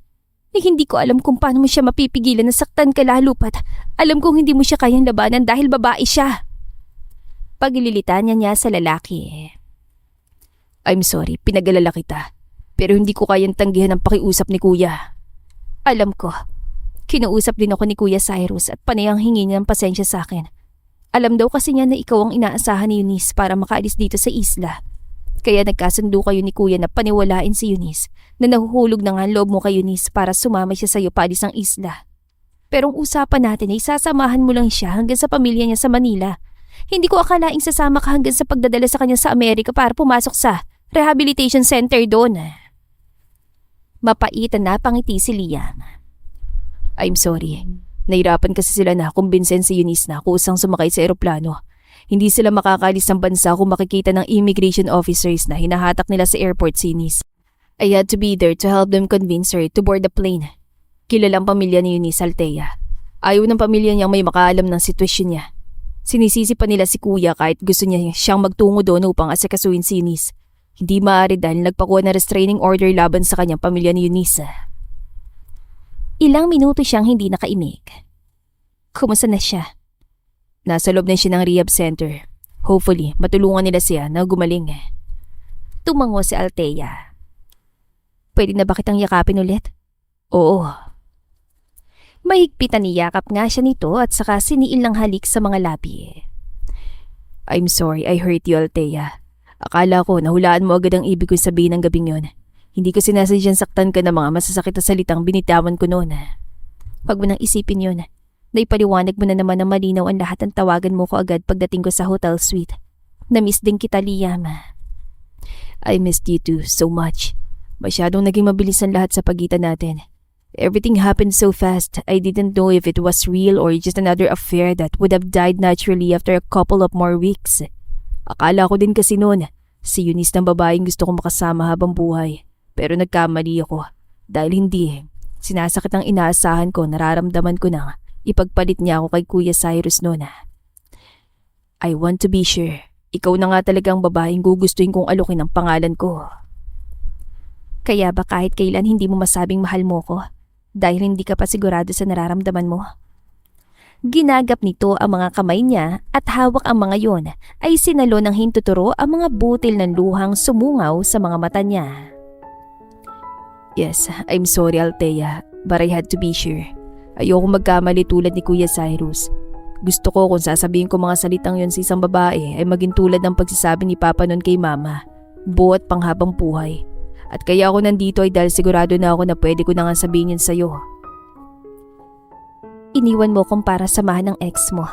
Ni hindi ko alam kung paano mo siya mapipigilan na saktan ka lalo pat alam kong hindi mo siya kayang labanan dahil babae siya. Paglilitan niya sa lalaki. I'm sorry, pinag-alala kita. Pero hindi ko kayang tanggihan ang pakiusap ni Kuya. Alam ko. Kinausap din ako ni Kuya Cyrus at panayang hingi niya ng pasensya sa akin. Alam daw kasi niya na ikaw ang inaasahan ni Eunice para makaalis dito sa isla. Kaya nagkasundo kayo ni Kuya na paniwalain si Eunice na nahuhulog na nga ang loob mo kay Eunice para sumama siya sa iyo paalis ng isla. Pero ang usapan natin ay sasamahan mo lang siya hanggang sa pamilya niya sa Manila. Hindi ko akalaing sasama ka hanggang sa pagdadala sa kanya sa Amerika para pumasok sa rehabilitation center doon. Mapaitan na pangiti si Liam. I'm sorry. Nahirapan kasi sila na kumbinsen si Eunice na kusang sumakay sa eroplano. Hindi sila makakalis ng bansa kung makikita ng immigration officers na hinahatak nila sa airport si Eunice. I had to be there to help them convince her to board the plane. Kilalang pamilya ni Eunice, Althea. Ayaw ng pamilya niyang may makaalam ng sitwasyon niya. Sinisisi pa nila si Kuya kahit gusto niya siyang magtungo doon upang asikasuhin si Eunice. Hindi maaari dahil nagpakuha na restraining order laban sa kanyang pamilya ni Eunice. Ilang minuto siyang hindi nakaimik. Kumusta na siya? Nasa loob na siya ng rehab center. Hopefully, matulungan nila siya na gumaling. Tumango si Althea. Pwede na ba kitang yakapin ulit? Oo. Mahigpit na niyakap nga siya nito at saka siniil ng halik sa mga labi. I'm sorry, I hurt you, Althea. Akala ko nahulaan mo agad ang ibig kong sabihin ng gabing yun. Hindi ko sinasadyang saktan ka ng mga masasakit na salitang binitawan ko noon. Huwag mo nang isipin yun. Naipaliwanag mo na naman na malinaw ang lahat ng tawagan mo ko agad pagdating ko sa hotel suite. Namiss din kita, Liam. I missed you too, so much. Masyadong naging mabilis ang lahat sa pagitan natin. Everything happened so fast, I didn't know if it was real or just another affair that would have died naturally after a couple of more weeks. Akala ko din kasi noon, si Eunice ng babaeng gusto kong makasama habang buhay. Pero nagkamali ako. Dahil hindi, sinasakit ang inaasahan ko, nararamdaman ko na ipagpalit niya ako kay Kuya Cyrus noon. I want to be sure, ikaw na nga talagang babaeng gugustuhin kong alukin ang pangalan ko. Kaya ba kahit kailan hindi mo masabing mahal mo ko? Dahil hindi ka pa sigurado sa nararamdaman mo? Ginagap nito ang mga kamay niya at hawak ang mga yon ay sinalo ng hintuturo ang mga butil ng luhang sumungaw sa mga mata niya. Yes, I'm sorry, Althea, but I had to be sure. Ayoko magkamali tulad ni Kuya Cyrus. Gusto ko kung sasabihin ko mga salitang yon sa isang babae ay maging tulad ng pagsasabi ni Papa nun kay Mama, buo at panghabang buhay. At kaya ako nandito ay dahil sigurado na ako na pwede ko na nga sabihin yun sa'yo. Iniwan mo kong para samahan ng ex mo.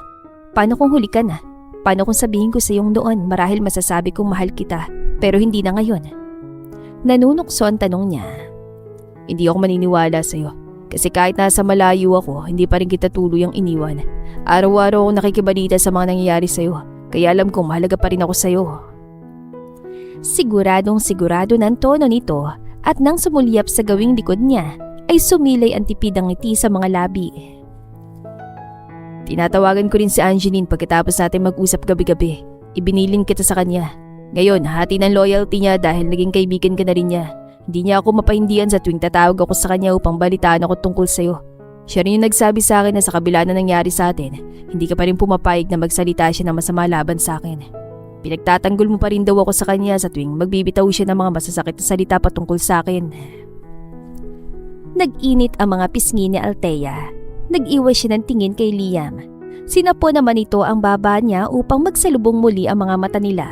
Paano kung huli ka na? Paano kung sabihin ko sa iyong noon marahil masasabi kong mahal kita pero hindi na ngayon? Nanunukso ang tanong niya. Hindi ako maniniwala sa'yo. Kasi kahit nasa malayo ako, hindi pa rin kita tuluyang iniwan. Araw-araw akong nakikibalita sa mga nangyayari sa'yo. Kaya alam kong mahalaga pa rin ako sa'yo. Siguradong sigurado ng tono nito at nang sumulyap sa gawing likod niya ay sumilay ang tipidang ngiti sa mga labi. Tinatawagan ko rin si Angeline pagkatapos natin mag-usap gabi-gabi. Ibinilin kita sa kanya. Ngayon, hati ng loyalty niya dahil naging kaibigan ka na rin niya. Hindi niya ako mapahindihan sa tuwing tatawag ako sa kanya upang balitaan ako tungkol sa'yo. Siya rin yung nagsabi sa akin na sa kabila na nangyari sa atin, hindi ka pa rin pumapayag na magsalita siya ng masama laban sa akin. Pinagtatanggol mo pa rin daw ako sa kanya sa tuwing magbibitaw siya ng mga masasakit na salita patungkol sa akin. Nag-init ang mga pisngi ni Althea. Nag-iwas siya ng tingin kay Liam. Sinapo naman ito ang baba niya upang magsalubong muli ang mga mata nila.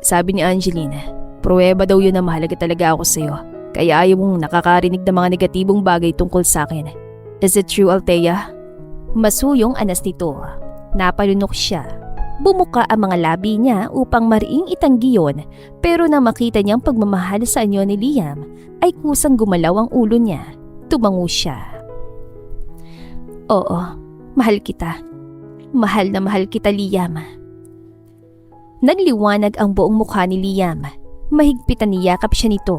Sabi ni Angeline, pruweba daw yun na mahalaga talaga ako sa'yo. Kaya ayaw mong nakakarinig ng mga negatibong bagay tungkol sa akin. Is it true, Althea? Masuyong anas nito. Napalunok siya. Bumuka ang mga labi niya upang mariing itanggi yun, pero nang makita niyang pagmamahal sa anyo ni Liam, ay kusang gumalaw ang ulo niya. Tumango siya. Oo, mahal kita. Mahal na mahal kita, Liam. Nagliwanag ang buong mukha ni Liam. Mahigpitan niyakap siya nito.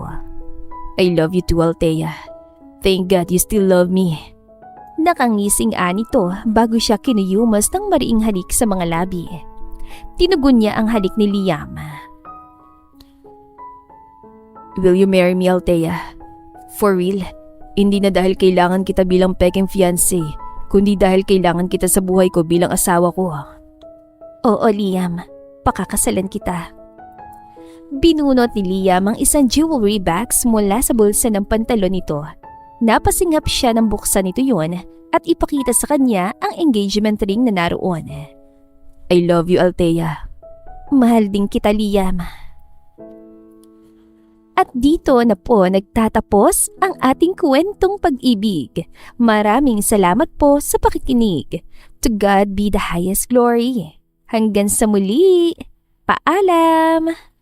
I love you too, Althea. Thank God you still love me. Nakangising nito bago siya kinuyumas ng mariing halik sa mga labi. Tinugon niya ang halik ni Liam. Will you marry me, Althea? For real? Hindi na dahil kailangan kita bilang peking fiancé, kundi dahil kailangan kita sa buhay ko bilang asawa ko. Oo, Liam. Pakakasalan kita. Binunot ni Liam ang isang jewelry box mula sa bulsa ng pantalon nito. Napasingap siya nang buksan nito yun at ipakita sa kanya ang engagement ring na naroon. I love you, Althea. Mahal din kita, Liam. At dito na po nagtatapos ang ating kwentong pag-ibig. Maraming salamat po sa pakikinig. To God be the highest glory. Hanggang sa muli. Paalam!